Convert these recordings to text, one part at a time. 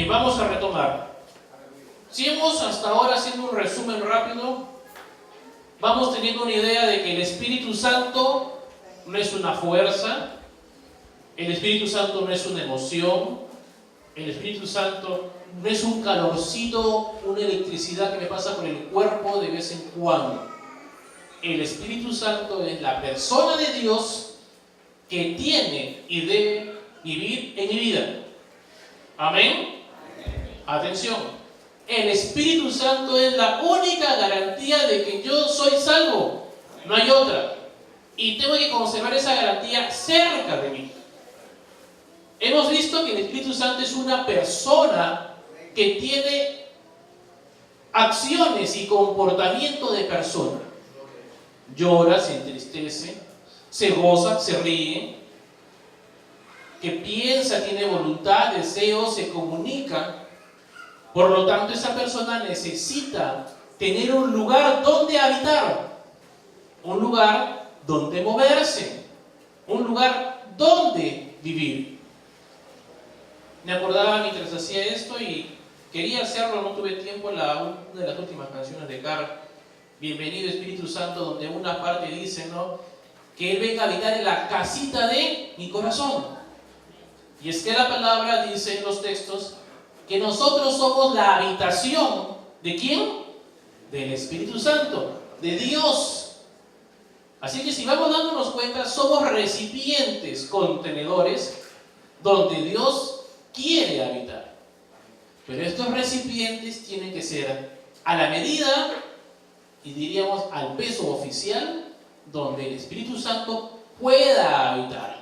Vamos a retomar. Si hemos hasta ahora, haciendo un resumen rápido, vamos teniendo una idea de que el Espíritu Santo no es una fuerza, el Espíritu Santo no es una emoción, el Espíritu Santo no es un calorcito, una electricidad que me pasa por el cuerpo de vez en cuando. El Espíritu Santo es la persona de Dios que tiene y debe vivir en mi vida. Amén. Atención, el Espíritu Santo es la única garantía de que yo soy salvo, no hay otra, y tengo que conservar esa garantía cerca de mí. Hemos visto que el Espíritu Santo es una persona que tiene acciones y comportamiento de persona. Llora, se entristece, se goza, se ríe, que piensa, tiene voluntad, deseo, se comunica. Por lo tanto, esa persona necesita tener un lugar donde habitar, un lugar donde moverse, un lugar donde vivir. Me acordaba mientras hacía esto y quería hacerlo, no tuve tiempo, una de las últimas canciones de Car, Bienvenido Espíritu Santo, donde una parte dice, ¿no?, que Él venga a habitar en la casita de mi corazón. Y es que la palabra dice en los textos que nosotros somos la habitación ¿de quién? Del Espíritu Santo, de Dios. Así que si vamos dándonos cuenta, somos recipientes, contenedores, donde Dios quiere habitar. Pero estos recipientes tienen que ser a la medida, y diríamos al peso oficial, donde el Espíritu Santo pueda habitar.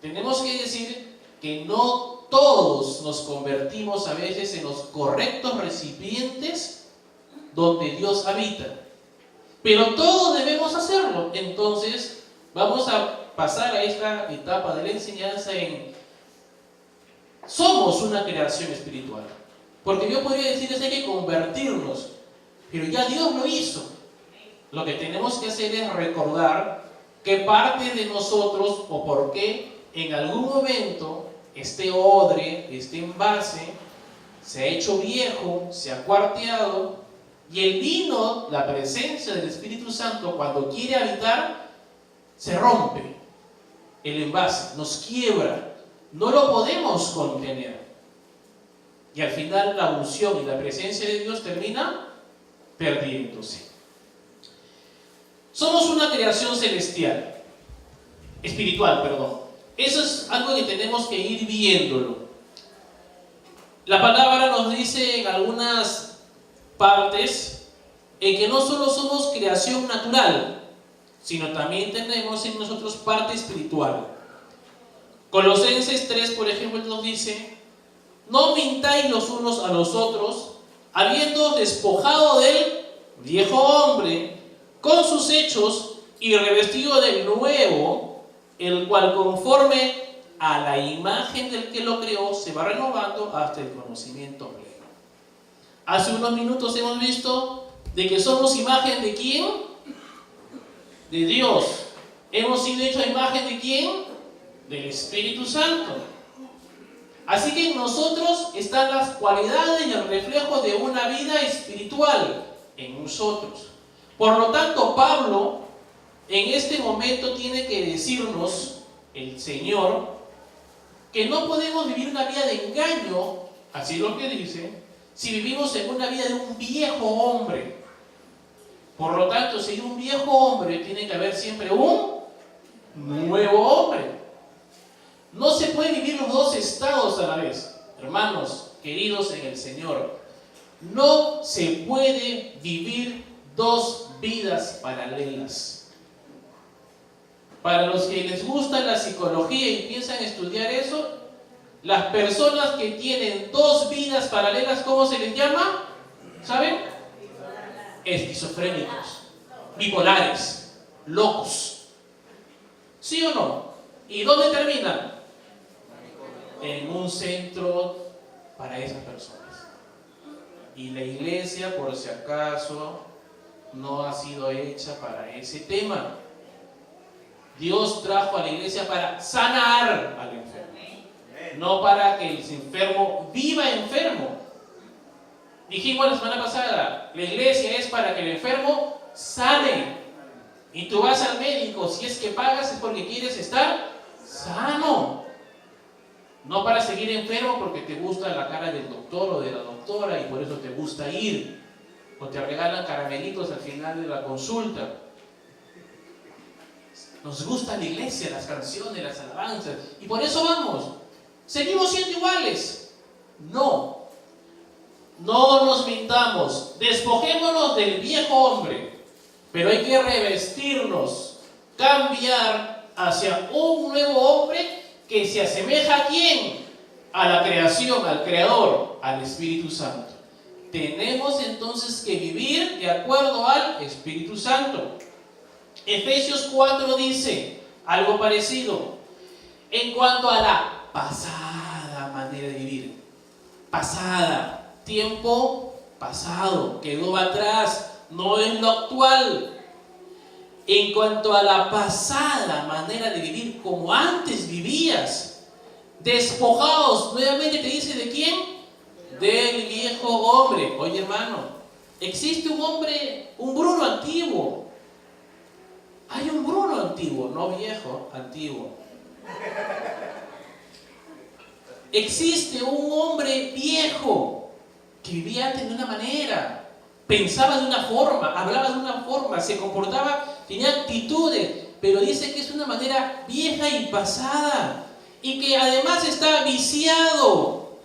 Tenemos que decir que no todos nos convertimos a veces en los correctos recipientes donde Dios habita, pero todos debemos hacerlo. Entonces vamos a pasar a esta etapa de la enseñanza en somos una creación espiritual, porque yo podría decir que hay que convertirnos, pero ya Dios lo hizo. Lo que tenemos que hacer es recordar que parte de nosotros, o por qué en algún momento este odre, este envase, se ha hecho viejo, se ha cuarteado, y el vino, la presencia del Espíritu Santo, cuando quiere habitar, se rompe el envase, nos quiebra, no lo podemos contener. Y al final la unción y la presencia de Dios termina perdiéndose. Somos una creación celestial, espiritual, perdón. Eso es algo que tenemos que ir viéndolo. La palabra nos dice en algunas partes en que no solo somos creación natural, sino también tenemos en nosotros parte espiritual. Colosenses 3, por ejemplo, nos dice: no mintáis los unos a los otros, habiendo despojado del viejo hombre con sus hechos y revestido del nuevo, el cual conforme a la imagen del que lo creó se va renovando hasta el conocimiento pleno. Hace unos minutos hemos visto de que somos imagen ¿de quién? De Dios. Hemos sido hechos a imagen ¿de quién? Del Espíritu Santo. Así que en nosotros están las cualidades y el reflejo de una vida espiritual en nosotros. Por lo tanto, Pablo en este momento tiene que decirnos, el Señor, que no podemos vivir una vida de engaño, así es lo que dice, si vivimos en una vida de un viejo hombre. Por lo tanto, si hay un viejo hombre, tiene que haber siempre un nuevo hombre. No se puede vivir los dos estados a la vez. Hermanos queridos en el Señor, no se puede vivir dos vidas paralelas. Para los que les gusta la psicología y piensan estudiar eso, las personas que tienen dos vidas paralelas, ¿cómo se les llama? ¿Saben? Esquizofrénicos, bipolares, locos. ¿Sí o no? ¿Y dónde terminan? En un centro para esas personas. Y la iglesia, por si acaso, no ha sido hecha para ese tema. Dios trajo a la iglesia para sanar al enfermo. no para que el enfermo viva enfermo. Dijimos la semana pasada, la iglesia es para que el enfermo sane. Y tú vas al médico, si es que pagas es porque quieres estar sano. No para seguir enfermo porque te gusta la cara del doctor o de la doctora y por eso te gusta ir. O te regalan caramelitos al final de la consulta. Nos gusta la iglesia, las canciones, las alabanzas. Y por eso vamos. ¿Seguimos siendo iguales? No. No nos mintamos. Despojémonos del viejo hombre. Pero hay que revestirnos, cambiar hacia un nuevo hombre que se asemeja ¿a quién? A la creación, al Creador, al Espíritu Santo. Tenemos entonces que vivir de acuerdo al Espíritu Santo. Efesios 4 dice algo parecido. En cuanto a la pasada manera de vivir. Pasada, tiempo pasado, quedó atrás, no es lo actual. En cuanto a la pasada manera de vivir como antes vivías, despojaos, nuevamente te dice ¿de quién? Del viejo hombre. Oye hermano, existe un hombre, un Bruno antiguo. Hay un Bruno antiguo, no viejo, antiguo. Existe un hombre viejo que vivía antes de una manera, pensaba de una forma, hablaba de una forma, se comportaba, tenía actitudes, pero dice que es una manera vieja y pasada y que además está viciado,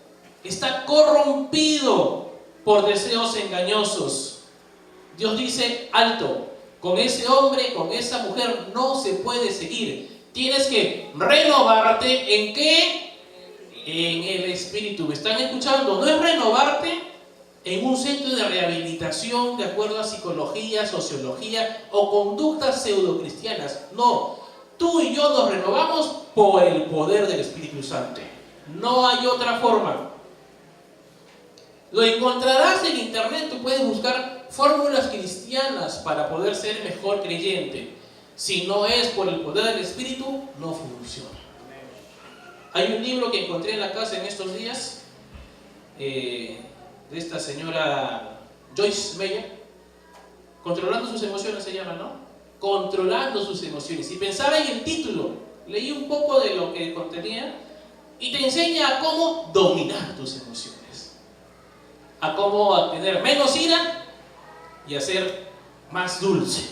está corrompido por deseos engañosos. Dios dice, alto, con ese hombre, con esa mujer no se puede seguir. Tienes que renovarte ¿en qué? En el espíritu. ¿Me están escuchando? No es renovarte en un centro de rehabilitación de acuerdo a psicología, sociología o conductas pseudocristianas. No, tú y yo nos renovamos por el poder del Espíritu Santo. No hay otra forma. Lo encontrarás en internet, tú puedes buscar fórmulas cristianas para poder ser mejor creyente. Si no es por el poder del Espíritu, no funciona. Hay un libro que encontré en la casa en estos días, de esta señora Joyce Meyer, Controlando sus emociones se llama, ¿no? Controlando sus emociones. Y pensaba en el título, leí un poco de lo que contenía y te enseña a cómo dominar tus emociones, a cómo tener menos ira y a ser más dulce,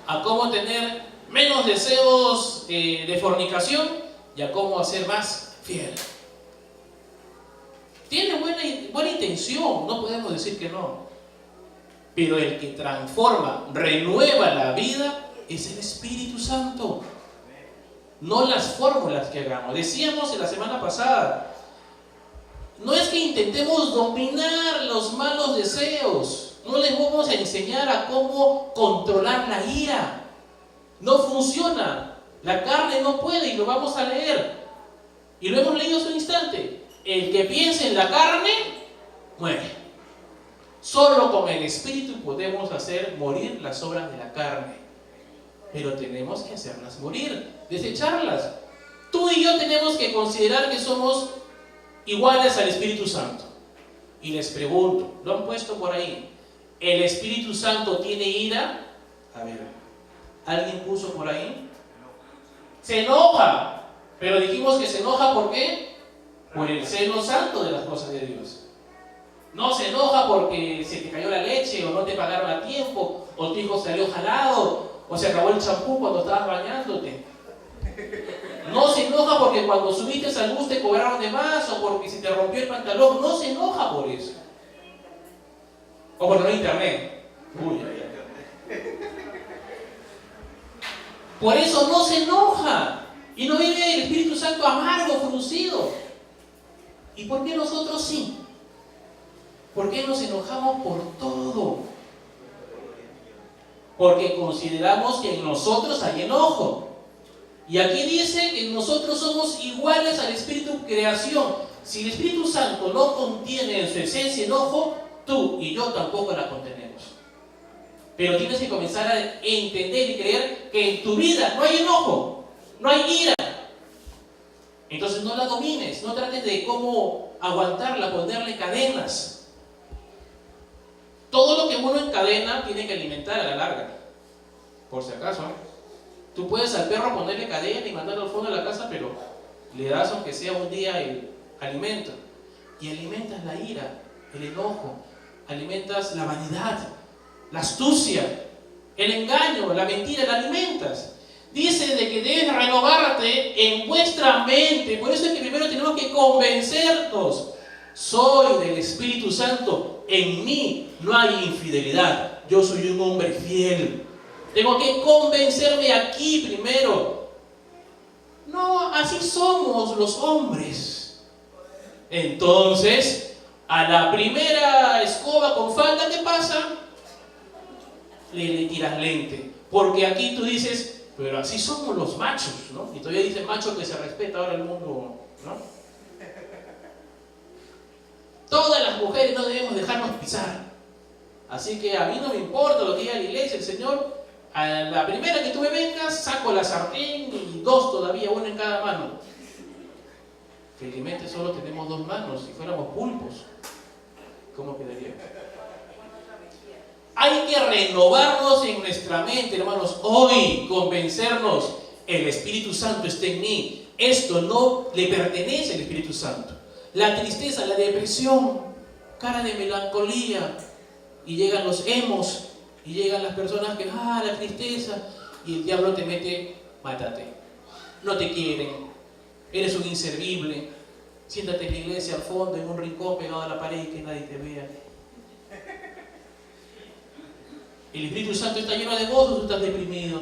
a cómo tener menos deseos de fornicación y a cómo hacer más fiel. Tiene buena intención, no podemos decir que no. Pero el que transforma, renueva la vida es el Espíritu Santo. No las fórmulas que hagamos. Decíamos en la semana pasada, no es que intentemos dominar los malos deseos. No les vamos a enseñar a cómo controlar la ira. No funciona. La carne no puede y lo vamos a leer. Y lo hemos leído hace un instante. El que piensa en la carne, muere. Solo con el Espíritu podemos hacer morir las obras de la carne. Pero tenemos que hacerlas morir, desecharlas. Tú y yo tenemos que considerar que somos iguales al Espíritu Santo. Y les pregunto, lo han puesto por ahí, ¿el Espíritu Santo tiene ira? A ver, ¿alguien puso por ahí? Se enoja, pero dijimos que se enoja ¿por qué? Por el celo santo de las cosas de Dios. No se enoja porque se te cayó la leche o no te pagaron a tiempo o tu hijo salió jalado o se acabó el champú cuando estabas bañándote. No se enoja porque cuando subiste al bus te cobraron de más o porque se te rompió el pantalón. No se enoja por eso. O por no internet. Uy, ay, ay. Por eso no se enoja y no vive el Espíritu Santo amargo, fruncido. ¿Y por qué nosotros sí? ¿Por qué nos enojamos por todo? Porque consideramos que en nosotros hay enojo. Y aquí dice que nosotros somos iguales al Espíritu creación. Si el Espíritu Santo no contiene en su esencia enojo, tú y yo tampoco la contenemos. Pero tienes que comenzar a entender y creer que en tu vida no hay enojo, no hay ira. Entonces no la domines, no trates de cómo aguantarla, ponerle cadenas. Todo lo que uno encadena tiene que alimentar a la larga, por si acaso. Tú puedes al perro ponerle cadena y mandarlo al fondo de la casa, pero le das aunque sea un día el alimento. Y alimentas la ira, el enojo, alimentas la vanidad, la astucia, el engaño, la mentira, la alimentas. Dice de que debes renovarte en vuestra mente. Por eso es que primero tenemos que convencernos. Soy del Espíritu Santo. En mí no hay infidelidad. Yo soy un hombre fiel. Tengo que convencerme aquí primero. No, así somos los hombres. Entonces, a la primera escoba con falda, ¿qué pasa? Le tiras lente. Porque aquí tú dices, pero así somos los machos, ¿no? Y todavía dice macho que se respeta ahora el mundo, ¿no? Todas las mujeres no debemos dejarnos pisar. Así que a mí no me importa lo que diga la iglesia, el Señor. A la primera que tú me vengas, saco la sartén y 2 todavía, 1 en cada mano. Felizmente solo tenemos 2 manos. Si fuéramos pulpos, ¿cómo quedaría? Hay que renovarnos en nuestra mente, hermanos. Hoy convencernos, el Espíritu Santo está en mí. Esto no le pertenece al Espíritu Santo. La tristeza, la depresión, cara de melancolía. Y llegan los emos, y llegan las personas que, la tristeza. Y el diablo te mete, mátate. No te quieren, eres un inservible. Siéntate en la iglesia al fondo, en un rincón pegado a la pared y que nadie te vea. El Espíritu Santo está lleno de gozo, tú estás deprimido.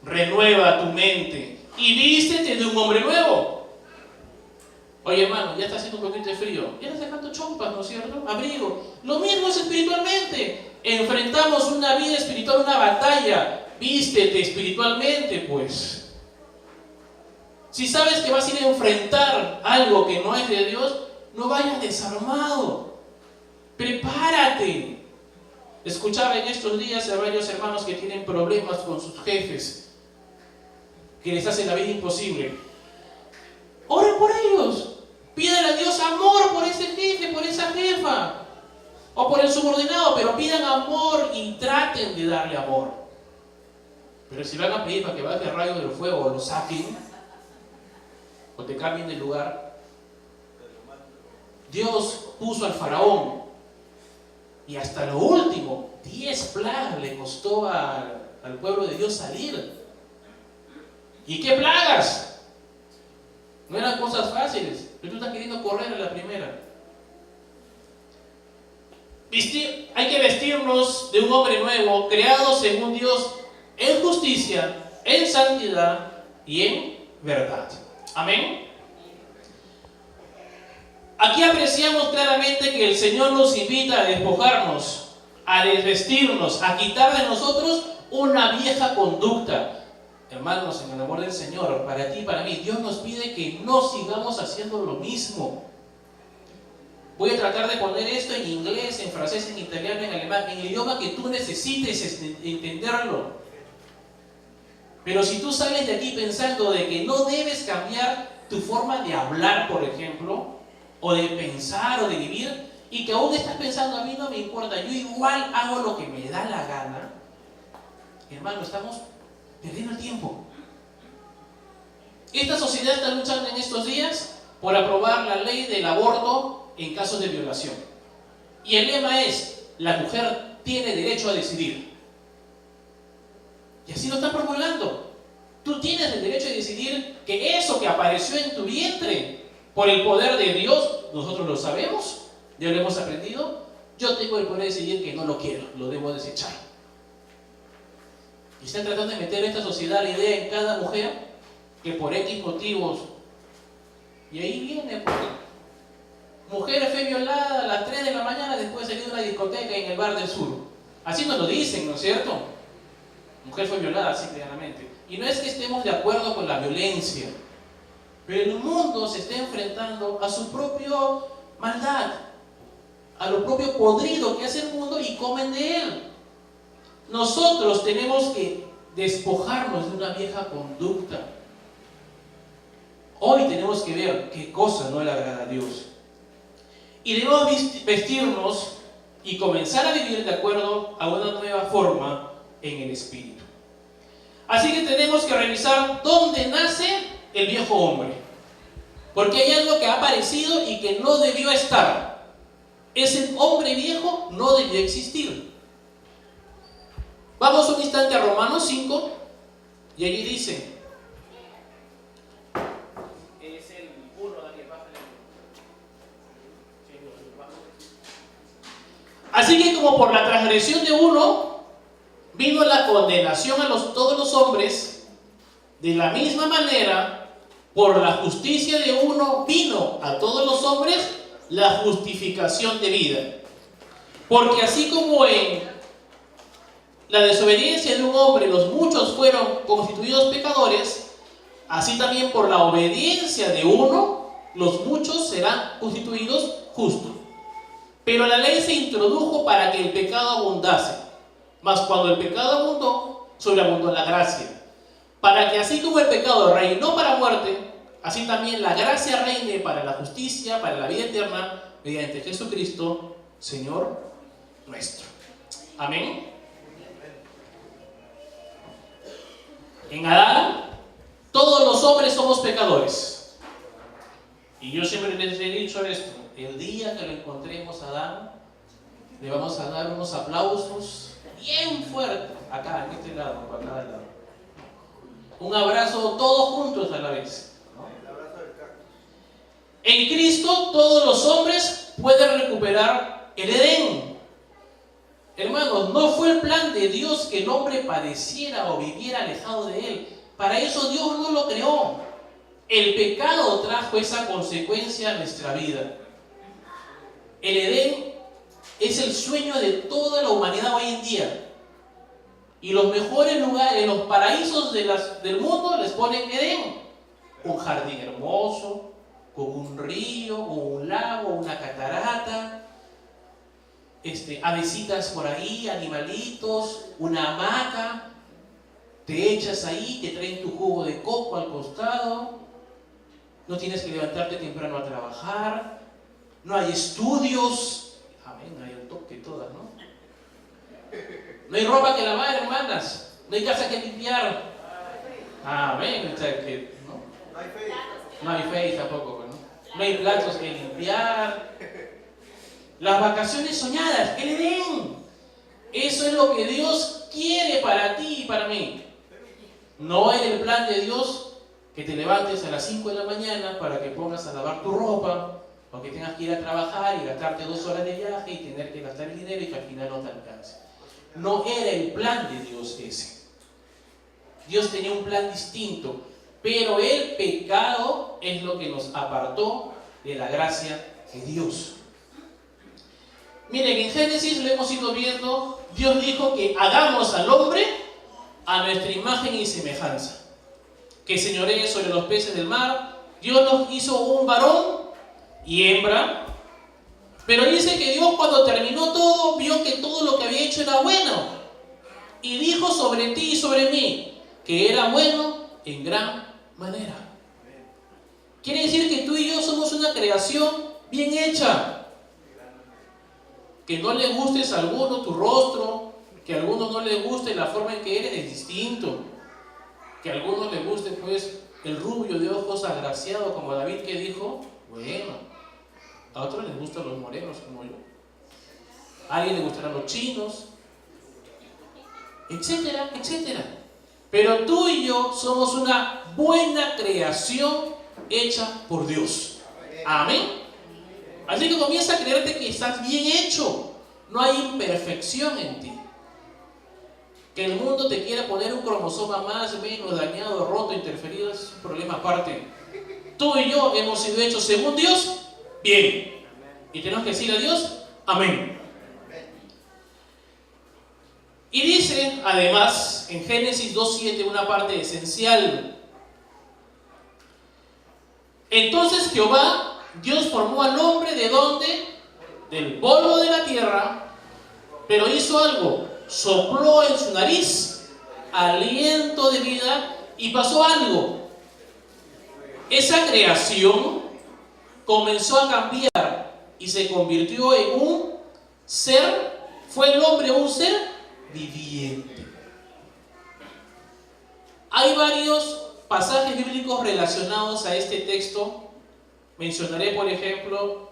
Renueva tu mente y vístete de un hombre nuevo. Oye, hermano, ya está haciendo un poquito de frío. Ya estás sacando chompas, ¿no es cierto? Abrigo. Lo mismo es espiritualmente. Enfrentamos una vida espiritual, una batalla. Vístete espiritualmente, pues. Si sabes que vas a ir a enfrentar algo que no es de Dios, no vayas desarmado. Prepárate. Escuchaba en estos días a varios hermanos que tienen problemas con sus jefes, que les hacen la vida imposible. Oren por ellos. Pídanle a Dios amor por ese jefe, por esa jefa, o por el subordinado, pero pidan amor y traten de darle amor. Pero si van a pedir para que baje el rayo del fuego o lo saquen, o te cambien de lugar, Dios puso al faraón. Y hasta lo último, 10 plagas le costó al pueblo de Dios salir. ¿Y qué plagas? No eran cosas fáciles, pero tú estás queriendo correr a la primera. Hay que vestirnos de un hombre nuevo, creado según Dios, en justicia, en santidad y en verdad. Amén. Aquí apreciamos claramente que el Señor nos invita a despojarnos, a desvestirnos, a quitar de nosotros una vieja conducta. Hermanos, en el amor del Señor, para ti y para mí, Dios nos pide que no sigamos haciendo lo mismo. Voy a tratar de poner esto en inglés, en francés, en italiano, en alemán, en el idioma que tú necesites entenderlo. Pero si tú sales de aquí pensando de que no debes cambiar tu forma de hablar, por ejemplo, o de pensar o de vivir, y que aún estás pensando, a mí no me importa, yo igual hago lo que me da la gana, hermano, estamos perdiendo el tiempo. Esta sociedad está luchando en estos días por aprobar la ley del aborto en casos de violación. Y el lema es, la mujer tiene derecho a decidir. Y así lo están promulgando. Tú tienes el derecho de decidir que eso que apareció en tu vientre, por el poder de Dios, nosotros lo sabemos, ya lo hemos aprendido. Yo tengo el poder de decidir que no lo quiero, lo debo desechar. Y están tratando de meter en esta sociedad la idea en cada mujer que por X motivos, y ahí viene, pues, mujer fue violada a las 3 de la mañana después de salir de una discoteca en el bar del sur. Así nos lo dicen, ¿no es cierto? Mujer fue violada, así claramente. Y no es que estemos de acuerdo con la violencia, pero el mundo se está enfrentando a su propia maldad, a lo propio podrido que hace el mundo y comen de él. Nosotros tenemos que despojarnos de una vieja conducta. tenemos que ver qué cosa no le agrada a Dios. Y debemos vestirnos y comenzar a vivir de acuerdo a una nueva forma en el Espíritu. Así que tenemos que revisar dónde nace el viejo hombre. Porque hay algo que ha aparecido y que no debió estar. Ese hombre viejo no debió existir. Vamos un instante a Romanos 5 y allí dice, es el 1, Daniel, así que como por la transgresión de uno vino la condenación a todos los hombres, de la misma manera por la justicia de uno vino a todos los hombres la justificación de vida. Porque así como en la desobediencia de un hombre los muchos fueron constituidos pecadores, así también por la obediencia de uno los muchos serán constituidos justos. Pero la ley se introdujo para que el pecado abundase, mas cuando el pecado abundó, sobreabundó la gracia, para que así como el pecado reinó para muerte, así también la gracia reine para la justicia, para la vida eterna, mediante Jesucristo, Señor nuestro. Amén. En Adán, todos los hombres somos pecadores. Y yo siempre les he dicho esto: el día que lo encontremos a Adán, le vamos a dar unos aplausos bien fuertes, acá, en este lado, para cada lado. Un abrazo todos juntos a la vez. En Cristo todos los hombres pueden recuperar el Edén. Hermanos, no fue el plan de Dios que el hombre padeciera o viviera alejado de Él. Para eso Dios no lo creó. El pecado trajo esa consecuencia a nuestra vida. El Edén es el sueño de toda la humanidad hoy en día. Y los mejores lugares, los paraísos del mundo les ponen Edén. Un jardín hermoso, con un río, o un lago, una catarata, avecitas por ahí, animalitos, una hamaca, te echas ahí, te traen tu jugo de coco al costado, no tienes que levantarte temprano a trabajar, no hay estudios, amén, hay un toque todas, ¿no? No hay ropa que lavar, hermanas, no hay casa que limpiar, amén, o sea que, ¿no? No hay fe tampoco, ¿no? No hay platos que limpiar. Las vacaciones soñadas, el Edén. Eso es lo que Dios quiere para ti y para mí. No es el plan de Dios que te levantes a las 5 de la mañana para que pongas a lavar tu ropa, o que tengas que ir a trabajar y gastarte 2 horas de viaje y tener que gastar el dinero y que al final no te alcance. No era el plan de Dios ese. Dios tenía un plan distinto, pero el pecado es lo que nos apartó de la gracia de Dios. Miren, en Génesis lo hemos ido viendo. Dios dijo que hagamos al hombre a nuestra imagen y semejanza, que señoree sobre los peces del mar. Dios nos hizo un varón y hembra, pero dice que Dios, cuando terminó todo, vio que todo lo que había hecho era bueno, y dijo sobre ti y sobre mí que era bueno en gran manera. Quiere decir que tú y yo somos una creación bien hecha. Que no le gustes a alguno tu rostro, que a algunos no les guste la forma en que eres, es distinto. Que a algunos les guste pues el rubio de ojos agraciado como David, que dijo, bueno, a otros les gustan los morenos como yo, a alguien le gustarán los chinos, etcétera, etcétera. Pero tú y yo somos una buena creación hecha por Dios. Amén. Así que comienza a creerte que estás bien hecho. No hay imperfección en ti. Que el mundo te quiera poner un cromosoma más, menos, dañado, roto, interferido, es un problema aparte. Tú y yo hemos sido hechos según Dios, bien. Y tenemos que decir a Dios, amén. Y dice, además, en Génesis 2:7, una parte esencial. Entonces Jehová Dios formó al hombre ¿de dónde? Del polvo de la tierra, pero hizo algo, sopló en su nariz aliento de vida y pasó algo. esa creación comenzó a cambiar y se convirtió en un ser, fue el hombre un ser viviente. Hay varios pasajes bíblicos relacionados a este texto. Mencionaré, por ejemplo,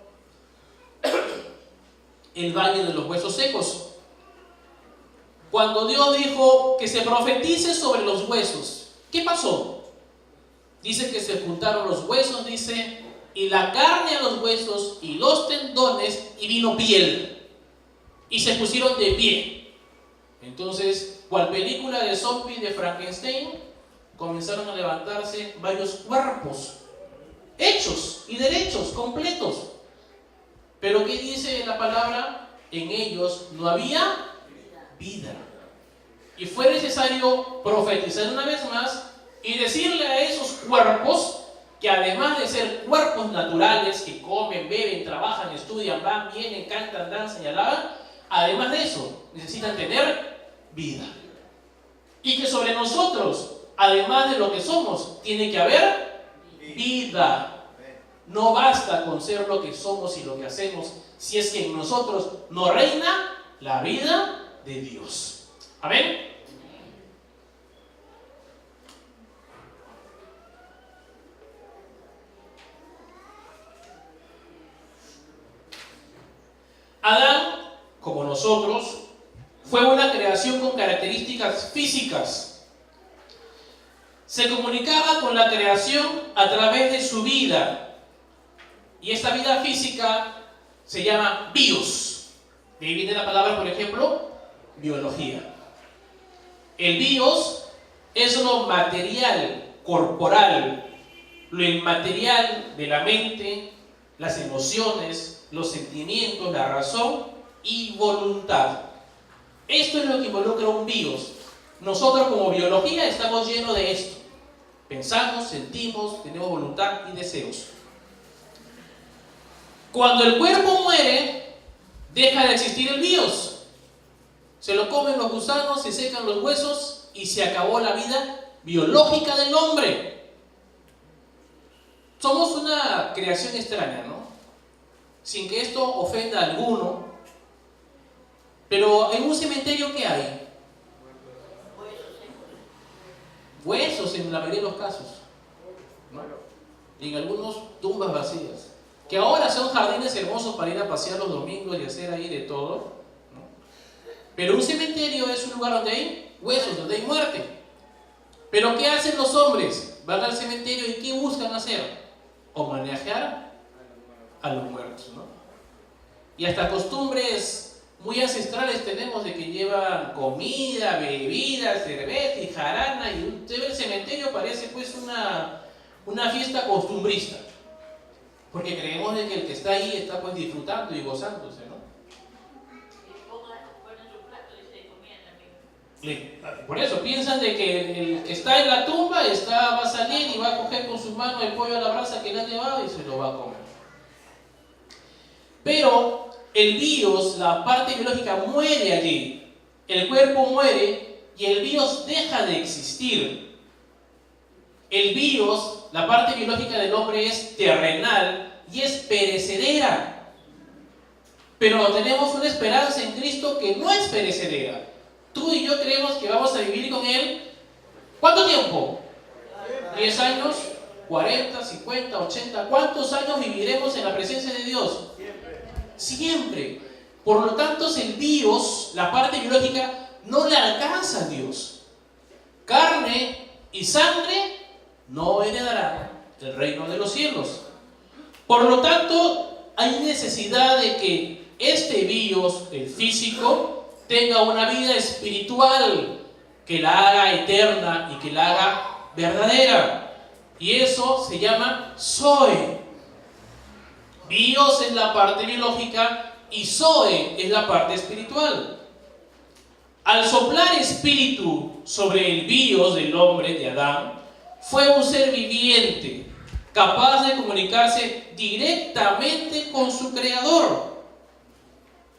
el valle de los huesos secos. Cuando Dios dijo que se profetice sobre los huesos, ¿qué pasó? Dice que se juntaron los huesos, dice, y la carne a los huesos y los tendones, y vino piel, y se pusieron de pie. Entonces, cual película de zombie de Frankenstein, comenzaron a levantarse varios cuerpos, hechos y derechos, completos. Pero ¿qué dice la palabra? En ellos no había vida. Y fue necesario profetizar una vez más y decirle a esos cuerpos que, además de ser cuerpos naturales que comen, beben, trabajan, estudian, van, vienen, cantan, danzan y alaban, además de eso necesitan tener vida. Y que sobre nosotros, además de lo que somos, tiene que haber vida. No basta con ser lo que somos y lo que hacemos, si es que en nosotros no reina la vida de Dios. Amén. Adán, como nosotros, fue una creación con características físicas. Se comunicaba con la creación a través de su vida. Y esta vida física se llama bios. De ahí viene la palabra, por ejemplo, biología. El bios es lo material, corporal, lo inmaterial de la mente, las emociones, los sentimientos, la razón y voluntad. Esto es lo que involucra un bios. Nosotros como biología estamos llenos de esto. Pensamos, sentimos, tenemos voluntad y deseos. Cuando el cuerpo muere, deja de existir el bios. Se lo comen los gusanos, se secan los huesos y se acabó la vida biológica del hombre. Somos una creación extraña, ¿no? Sin que esto ofenda a alguno. Pero en un cementerio, ¿qué hay? Huesos en la mayoría de los casos, ¿no? Y en algunos tumbas vacías, que ahora son jardines hermosos para ir a pasear los domingos y hacer ahí de todo, ¿no? Pero un cementerio es un lugar donde hay huesos, donde hay muerte. Pero ¿qué hacen los hombres? Van al cementerio y ¿qué buscan hacer? Homenajear a los muertos, ¿no? Y hasta costumbres muy ancestrales tenemos de que llevan comida, bebida, cerveza y jarana, y usted ve el cementerio, parece pues una fiesta costumbrista, porque creemos de que el que está ahí está pues disfrutando y gozándose, ¿no? Por eso piensan de que el que está en la tumba va a salir y va a coger con sus manos el pollo a la brasa que le han llevado y se lo va a comer. Pero el bios, la parte biológica, muere allí. El cuerpo muere y el bios deja de existir. El bios, la parte biológica del hombre, es terrenal y es perecedera. Pero tenemos una esperanza en Cristo que no es perecedera. Tú y yo creemos que vamos a vivir con Él. ¿Cuánto tiempo? 10 años, 40, 50, 80. ¿Cuántos años viviremos en la presencia de Dios? Siempre. Por lo tanto, el bios, la parte biológica, no le alcanza a Dios. Carne y sangre no heredarán el reino de los cielos. Por lo tanto, hay necesidad de que este bios, el físico, tenga una vida espiritual que la haga eterna y que la haga verdadera. Y eso se llama Zoe. Bios es la parte biológica y Zoe es la parte espiritual. Al soplar espíritu sobre el bios del hombre, de Adán, fue un ser viviente, capaz de comunicarse directamente con su creador.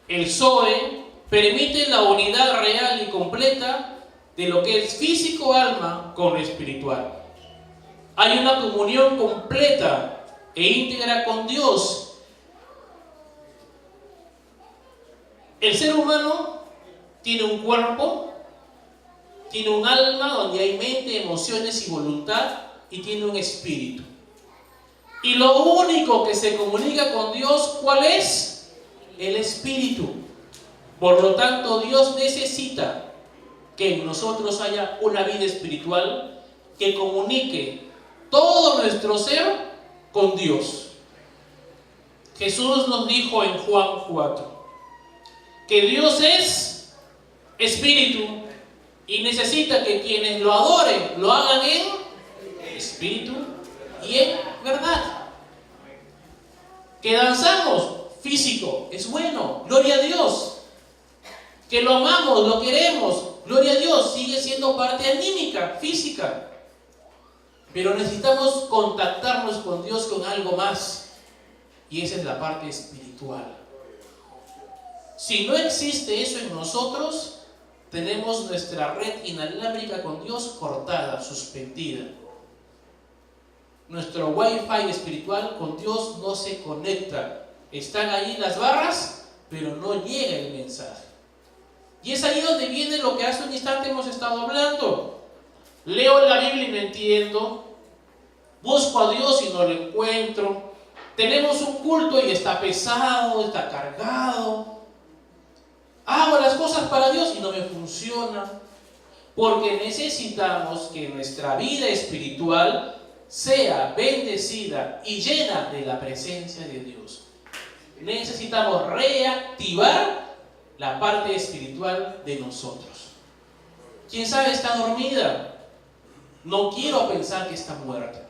El Zoe permite la unidad real y completa de lo que es físico alma con lo espiritual. hay una comunión completa e íntegra con Dios. El ser humano tiene un cuerpo, tiene un alma donde hay mente, emociones y voluntad, y tiene un espíritu. Y lo único que se comunica con Dios, ¿cuál es? El espíritu. Por lo tanto, Dios necesita que en nosotros haya una vida espiritual que comunique todo nuestro ser con Dios. Jesús nos dijo en Juan 4 que Dios es espíritu y necesita que quienes lo adoren lo hagan en espíritu y en verdad. Que danzamos físico es bueno, gloria a Dios. Que lo amamos, lo queremos, gloria a Dios, sigue siendo parte anímica, física. Pero necesitamos contactarnos con Dios con algo más, y esa es la parte espiritual. Si no existe eso en nosotros, tenemos nuestra red inalámbrica con Dios cortada, suspendida. Nuestro wifi espiritual con Dios no se conecta. Están ahí las barras, pero no llega el mensaje. Y es ahí donde viene lo que hace un instante hemos estado hablando. Leo la Biblia y no entiendo. Busco a Dios y no lo encuentro. Tenemos un culto y está pesado, está cargado. Hago las cosas para Dios y no me funciona. Porque necesitamos que nuestra vida espiritual sea bendecida y llena de la presencia de Dios. Necesitamos reactivar la parte espiritual de nosotros. ¿Quién sabe está dormida? No quiero pensar que está muerta.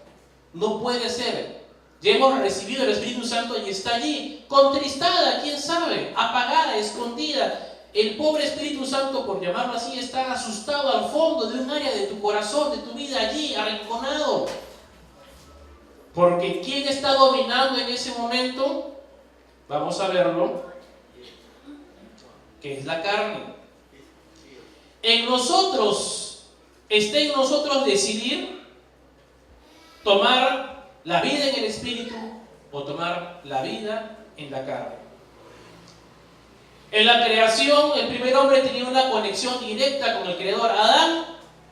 No puede ser. Ya hemos recibido el Espíritu Santo y está allí, contristada, quién sabe, apagada, escondida. El pobre Espíritu Santo, por llamarlo así, está asustado al fondo de un área de tu corazón, de tu vida allí, arrinconado. Porque ¿quién está dominando en ese momento? Vamos a verlo. Que es la carne. En nosotros, está en nosotros decidir tomar la vida en el espíritu o tomar la vida en la carne. En la creación, el primer hombre tenía una conexión directa con el Creador. Adán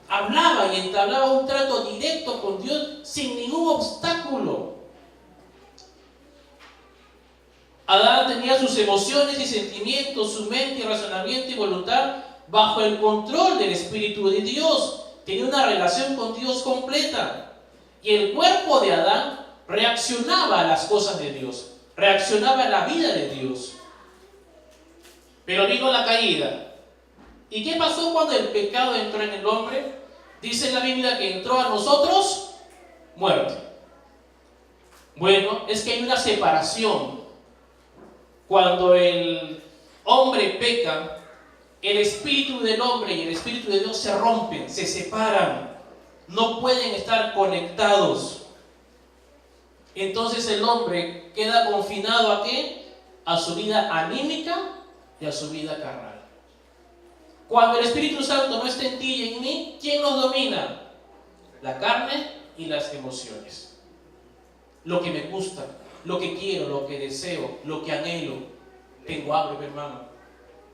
hablaba y entablaba un trato directo con Dios sin ningún obstáculo. Adán tenía sus emociones y sentimientos, su mente y razonamiento y voluntad bajo el control del Espíritu de Dios. Tenía una relación con Dios completa. Y el cuerpo de Adán reaccionaba a las cosas de Dios, reaccionaba a la vida de Dios. Pero vino la caída. ¿Y qué pasó cuando el pecado entró en el hombre? Dice la Biblia que entró a nosotros muerte. Bueno, es que hay una separación. Cuando el hombre peca, el espíritu del hombre y el espíritu de Dios se rompen, se separan, no pueden estar conectados. Entonces el hombre queda confinado ¿a qué? A su vida anímica y a su vida carnal. Cuando el Espíritu Santo no está en ti y en mí, ¿quién nos domina? La carne y las emociones. Lo que me gusta, lo que quiero, lo que deseo, lo que anhelo. Tengo hambre, hermano.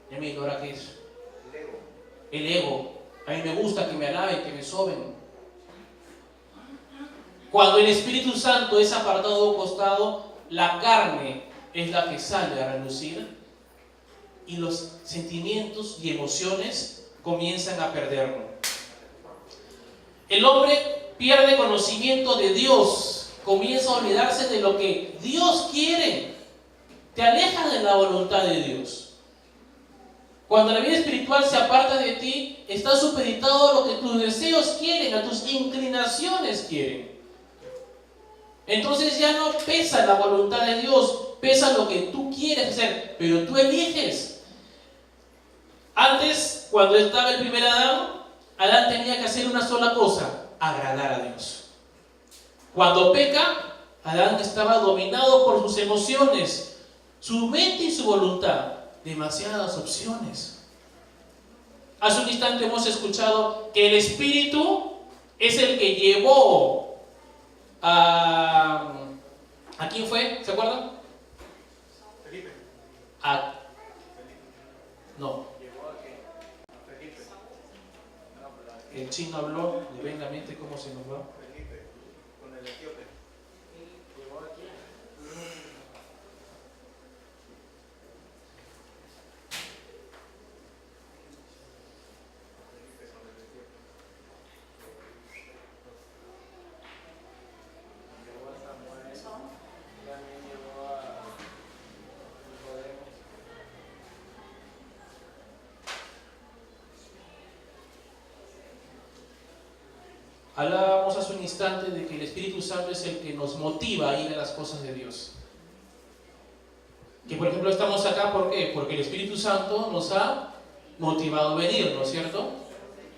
Ya me digo, ¿ahora qué es? El ego. A mí me gusta que me alaben, que me soben. Cuando el Espíritu Santo es apartado a un costado, la carne es la que sale a relucir y los sentimientos y emociones comienzan a perderlo. El hombre pierde conocimiento de Dios, comienza a olvidarse de lo que Dios quiere, te alejas de la voluntad de Dios. Cuando la vida espiritual se aparta de ti, estás supeditado a lo que tus deseos quieren, a tus inclinaciones quieren. Entonces ya no pesa la voluntad de Dios, pesa lo que tú quieres hacer, pero tú eliges. Antes, cuando estaba el primer Adán, Adán tenía que hacer una sola cosa, agradar a Dios. Cuando peca, Adán estaba dominado por sus emociones, su mente y su voluntad. Demasiadas opciones. Hace un instante hemos escuchado que el Espíritu es el que llevó quién fue? ¿Se acuerdan? Felipe. No. ¿Llegó a qué? A Felipe. El chino habló, le ve en la mente cómo se nos va. Felipe, con el etíope. ¿Llegó aquí? Hablábamos hace un instante de que el Espíritu Santo es el que nos motiva a ir a las cosas de Dios. Que por ejemplo estamos acá, ¿por qué? Porque el Espíritu Santo nos ha motivado a venir, ¿no es cierto?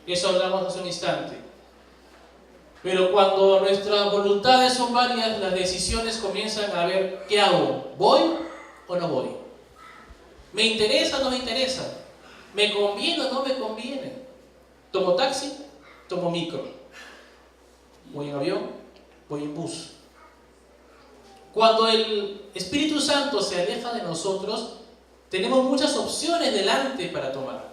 Eso hablamos hace un instante. Pero cuando nuestras voluntades son varias, las decisiones comienzan a ver, ¿qué hago? ¿Voy o no voy? ¿Me interesa o no me interesa? ¿Me conviene o no me conviene? ¿Tomo taxi? ¿Tomo micro? ¿Voy en avión? ¿Voy en bus? Cuando el Espíritu Santo se aleja de nosotros, tenemos muchas opciones delante para tomar.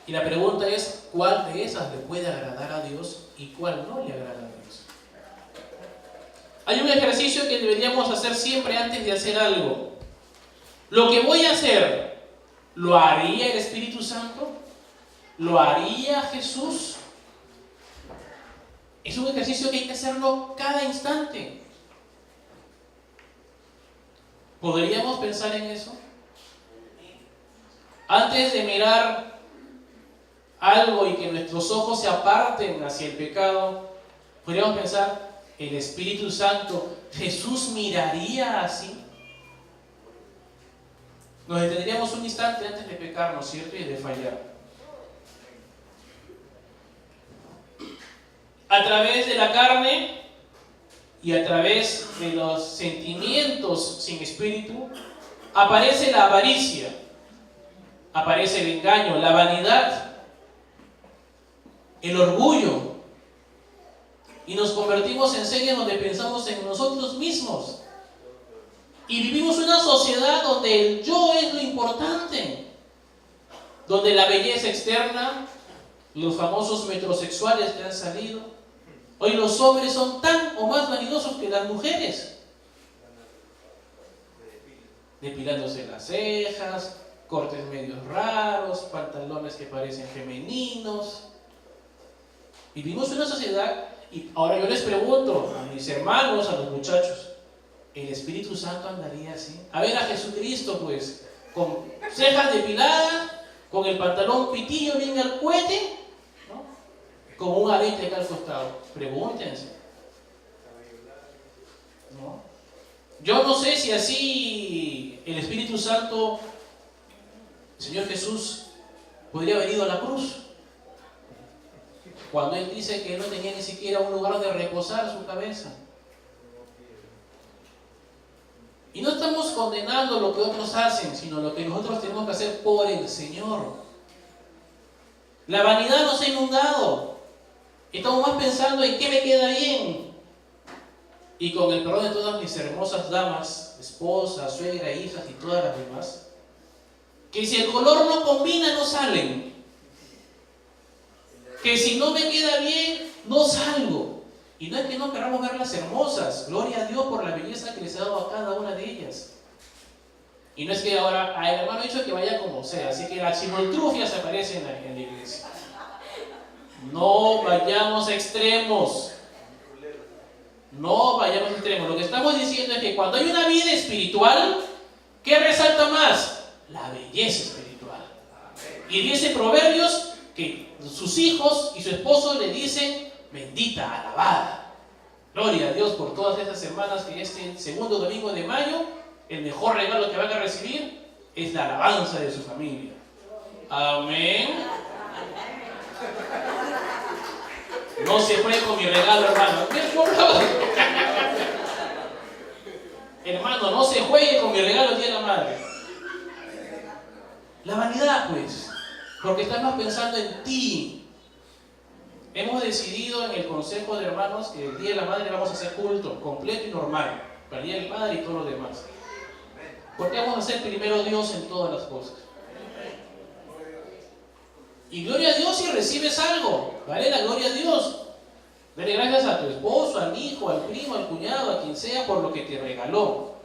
Y la pregunta es, ¿cuál de esas le puede agradar a Dios y cuál no le agrada a Dios? Hay un ejercicio que deberíamos hacer siempre antes de hacer algo. Lo que voy a hacer, ¿lo haría el Espíritu Santo? ¿Lo haría Jesús? Es un ejercicio que hay que hacerlo cada instante. ¿Podríamos pensar en eso? Antes de mirar algo y que nuestros ojos se aparten hacia el pecado, podríamos pensar, ¿el Espíritu Santo, Jesús miraría así? Nos detendríamos un instante antes de pecar, ¿no es cierto? Y de fallar. A través de la carne y a través de los sentimientos sin espíritu, aparece la avaricia, aparece el engaño, la vanidad, el orgullo, y nos convertimos en seres donde pensamos en nosotros mismos. Y vivimos una sociedad donde el yo es lo importante, donde la belleza externa, los famosos metrosexuales que han salido, hoy los hombres son tan o más vanidosos que las mujeres, depilándose las cejas, cortes medios raros, pantalones que parecen femeninos. Vivimos en una sociedad, y ahora yo les pregunto a mis hermanos, a los muchachos, ¿el Espíritu Santo andaría así? A ver a Jesucristo, pues, con cejas depiladas, con el pantalón pitillo bien al cuete, ¿no? Con un arete acá al costado. Pregúntense. ¿No? Yo no sé si así el Espíritu Santo, el Señor Jesús, podría haber ido a la cruz. Cuando Él dice que no tenía ni siquiera un lugar donde reposar su cabeza. Y no estamos condenando lo que otros hacen, sino lo que nosotros tenemos que hacer por el Señor. La vanidad nos ha inundado. Estamos más pensando en qué me queda bien. Y con el perdón de todas mis hermosas damas, esposas, suegra, hijas y todas las demás, que si el color no combina, no salen. Que si no me queda bien, no salgo. Y no es que no queramos verlas hermosas, gloria a Dios por la belleza que les ha dado a cada una de ellas. Y no es que ahora, el hermano ha dicho que vaya como sea, así que las chimoltrufias aparecen en la iglesia. No vayamos a extremos. No vayamos a extremos. Lo que estamos diciendo es que cuando hay una vida espiritual, ¿qué resalta más? La belleza espiritual. Y dice Proverbios que sus hijos y su esposo le dicen, bendita, alabada. Gloria a Dios por todas estas hermanas que este segundo domingo de mayo, el mejor regalo que van a recibir es la alabanza de su familia. Amén. No se fue con mi regalo, hermano. Hermano, no se juegue con mi regalo el día de la madre. La vanidad, pues, porque estamos pensando en ti. Hemos decidido en el consejo de hermanos que el día de la madre vamos a hacer culto completo y normal. para el Día del Padre y todo lo demás. Porque vamos a ser primero Dios en todas las cosas. Y gloria a Dios si recibes algo. Dale la gloria a Dios. Dale gracias a tu esposo, al hijo, al primo, al cuñado, a quien sea por lo que te regaló.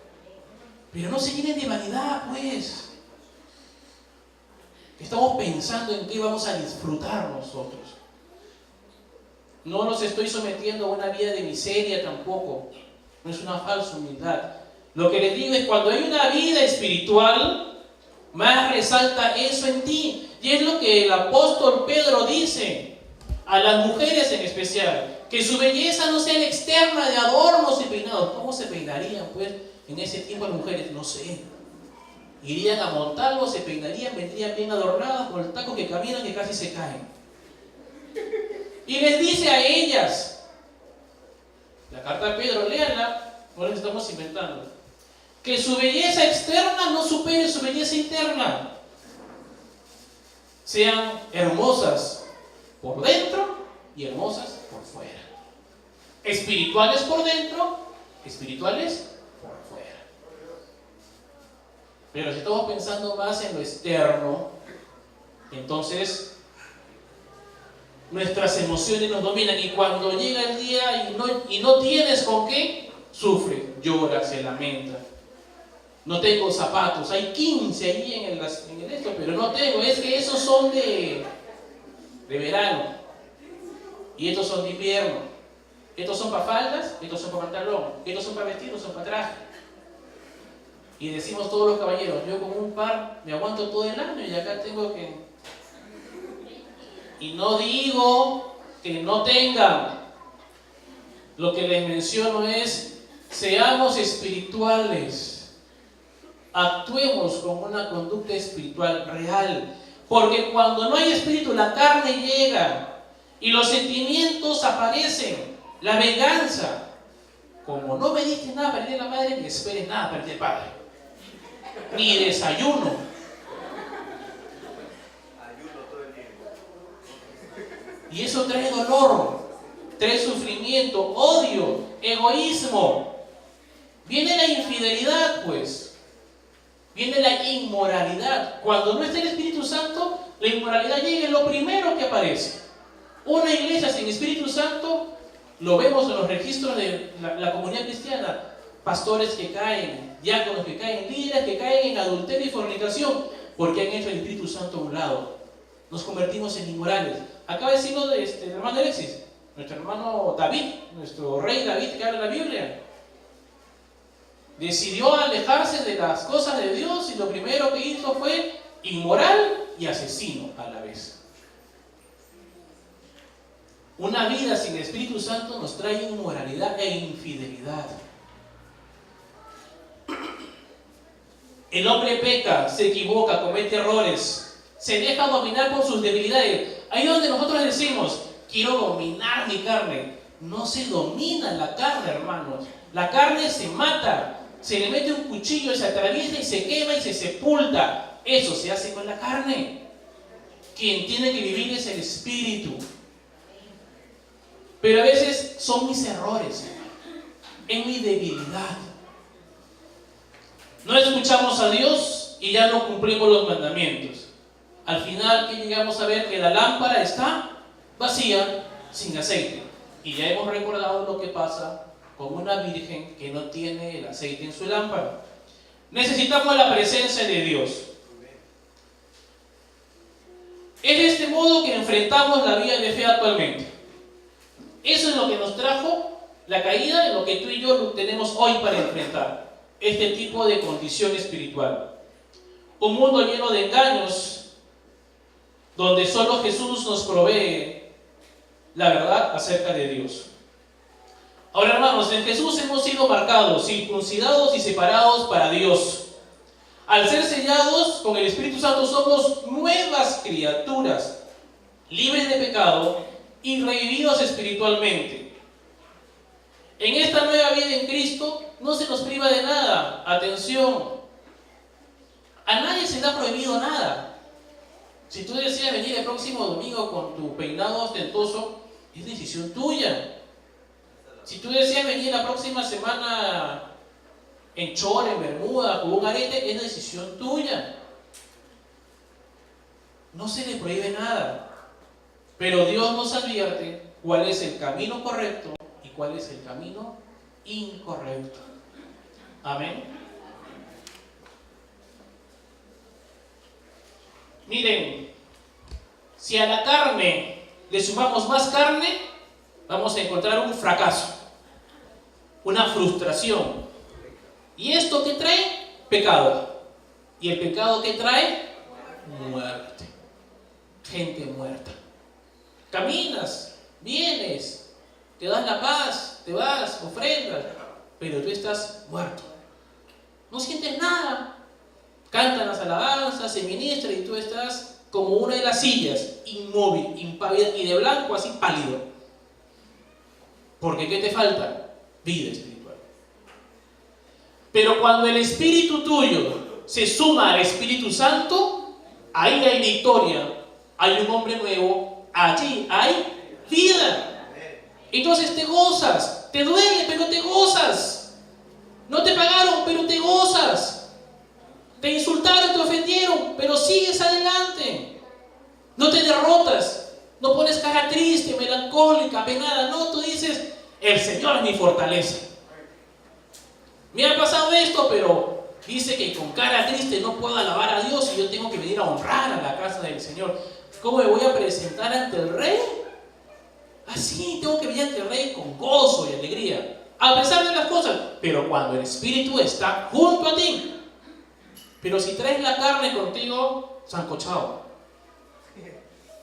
Pero no se llenen de vanidad, pues. Estamos pensando en qué vamos a disfrutar nosotros. No los estoy sometiendo a una vida de miseria tampoco. No es una falsa humildad. Lo que les digo es, cuando hay una vida espiritual, más resalta eso en ti. Y es lo que el apóstol Pedro dice a las mujeres en especial, que su belleza no sea la externa de adornos y peinados. ¿Cómo se peinarían pues en ese tiempo las mujeres? No sé. Irían a Montalvo, se peinarían, vendrían bien adornadas con el taco que caminan que casi se caen. Y les dice a ellas, la carta de Pedro, léanla, no les estamos inventando, que su belleza externa no supere su belleza interna. Sean hermosas por dentro y hermosas por fuera. Espirituales por dentro, espirituales por fuera. Pero si estamos pensando más en lo externo, entonces nuestras emociones nos dominan, y cuando llega el día y no tienes con qué, sufre, llora, se lamenta. No tengo zapatos, hay 15 ahí en el esto, pero no tengo, es que esos son de verano y estos son de invierno. Estos son para faldas, estos son para pantalón, estos son para vestidos, son para traje. Y decimos todos los caballeros, yo con un par me aguanto todo el año y acá tengo que... Y no digo que no tengan. Lo que les menciono es, seamos espirituales. Actuemos con una conducta espiritual real. Porque cuando no hay espíritu, la carne llega y los sentimientos aparecen. La venganza. Como no me diste nada para el día de la madre, ni esperes nada para el día del padre. Ni desayuno. Y eso trae dolor, trae sufrimiento, odio, egoísmo. Viene la infidelidad, pues. Viene la inmoralidad. Cuando no está el Espíritu Santo, la inmoralidad llega, es lo primero que aparece. Una iglesia sin Espíritu Santo, lo vemos en los registros de la comunidad cristiana. Pastores que caen, diáconos que caen, líderes que caen en adulterio y fornicación, porque han hecho el Espíritu Santo a un lado. Nos convertimos en inmorales. Acaba de decirlo el hermano Alexis, nuestro hermano David, nuestro rey David que habla en la Biblia. Decidió alejarse de las cosas de Dios y lo primero que hizo fue inmoral y asesino a la vez. Una vida sin Espíritu Santo nos trae inmoralidad e infidelidad. El hombre peca, se equivoca, comete errores, se deja dominar por sus debilidades. Ahí donde nosotros decimos, quiero dominar mi carne. No se domina la carne, hermanos. La carne se mata, se le mete un cuchillo, se atraviesa y se quema y se sepulta. Eso se hace con la carne. Quien tiene que vivir es el Espíritu. Pero a veces son mis errores, es mi debilidad. No escuchamos a Dios y ya no cumplimos los mandamientos. Al final, ¿qué llegamos a ver? Que la lámpara está vacía, sin aceite. Y ya hemos recordado lo que pasa con una virgen que no tiene el aceite en su lámpara. Necesitamos la presencia de Dios. Es de este modo que enfrentamos la vida de fe actualmente. Eso es lo que nos trajo la caída, en lo que tú y yo tenemos hoy para enfrentar este tipo de condición espiritual. Un mundo lleno de engaños, donde solo Jesús nos provee la verdad acerca de Dios. Ahora, hermanos, en Jesús hemos sido marcados, circuncidados y separados para Dios. Al ser sellados con el Espíritu Santo somos nuevas criaturas, libres de pecado y revividos espiritualmente. En esta nueva vida en Cristo no se nos priva de nada. Atención, a nadie se le ha prohibido nada. Si tú deseas venir el próximo domingo con tu peinado ostentoso, es decisión tuya. Si tú deseas venir la próxima semana en chor, en bermuda, con un arete, es decisión tuya. No se le prohíbe nada. Pero Dios nos advierte cuál es el camino correcto y cuál es el camino incorrecto. Amén. Miren, si a la carne le sumamos más carne, vamos a encontrar un fracaso, una frustración. ¿Y esto qué trae? Pecado. ¿Y el pecado qué trae? Muerte. Gente muerta. Caminas, vienes, te das la paz, te vas, ofrendas, pero tú estás muerto. No sientes nada. Cantan las alabanzas, se ministra y tú estás como una de las sillas, inmóvil, impávida y de blanco así pálido. Porque ¿qué te falta? Vida espiritual. Pero cuando el espíritu tuyo se suma al Espíritu Santo, ahí hay victoria, hay un hombre nuevo, allí hay vida. Entonces te gozas, te duele, pero te gozas. No te pagaron, pero te gozas. Te insultaron, te ofendieron, pero sigues adelante. No te derrotas, no pones cara triste, melancólica, penada. No, tú dices, el Señor es mi fortaleza. Me ha pasado esto, pero dice que con cara triste no puedo alabar a Dios y yo tengo que venir a honrar a la casa del Señor. ¿Cómo me voy a presentar ante el Rey? Así, tengo que venir ante el Rey con gozo y alegría, a pesar de las cosas. Pero cuando el Espíritu está junto a ti. Pero si traes la carne contigo, sancochado.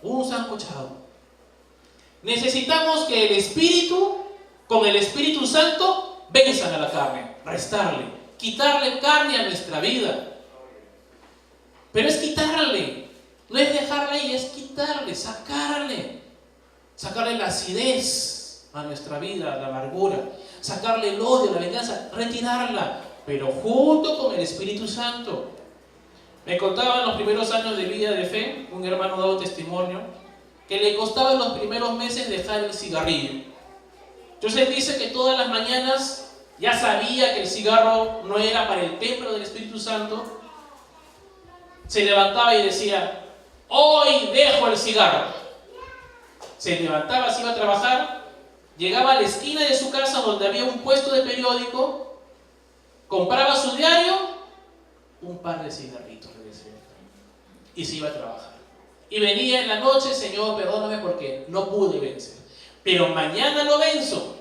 Un sancochado. Necesitamos que el Espíritu, con el Espíritu Santo, venzan a la carne, restarle, quitarle carne a nuestra vida. Pero es quitarle, no es dejarla ahí, es quitarle, sacarle la acidez a nuestra vida, la amargura, sacarle el odio, la venganza, retirarla, pero junto con el Espíritu Santo. Me contaba en los primeros años de vida de fe, un hermano dado testimonio, que le costaba en los primeros meses dejar el cigarrillo. Entonces dice que todas las mañanas ya sabía que el cigarro no era para el templo del Espíritu Santo. Se levantaba y decía, hoy dejo el cigarro. Se levantaba, se iba a trabajar, llegaba a la esquina de su casa donde había un puesto de periódico, compraba su diario, un par de cigarritos, le decía, y se iba a trabajar. Y venía en la noche, Señor, perdóname porque no pude vencer, pero mañana lo venzo.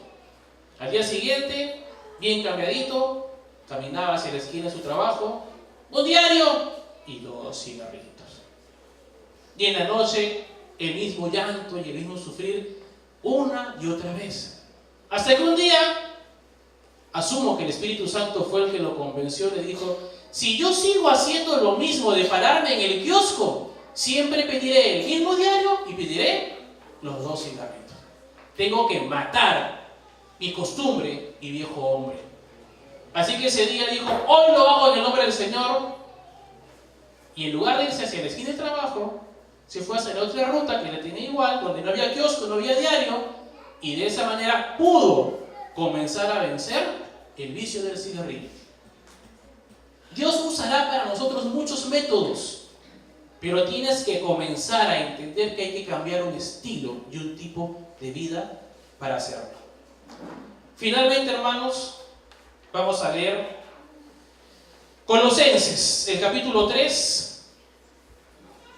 Al día siguiente, bien cambiadito, caminaba hacia la esquina de su trabajo, un diario y 2 cigarritos. Y en la noche, el mismo llanto y el mismo sufrir, una y otra vez. Hasta que un día, asumo que el Espíritu Santo fue el que lo convenció, le dijo, si yo sigo haciendo lo mismo de pararme en el kiosco, siempre pediré el mismo diario y pediré los 2 cigarritos. Tengo que matar mi costumbre y viejo hombre. Así que ese día dijo, hoy lo hago en el nombre del Señor. Y en lugar de irse hacia la esquina del trabajo, se fue hacia la otra ruta que la tenía igual, donde no había kiosco, no había diario, y de esa manera pudo comenzar a vencer el vicio del cigarrillo. Dios usará para nosotros muchos métodos, pero tienes que comenzar a entender que hay que cambiar un estilo y un tipo de vida para hacerlo. Finalmente, hermanos, vamos a leer Colosenses, el capítulo 3,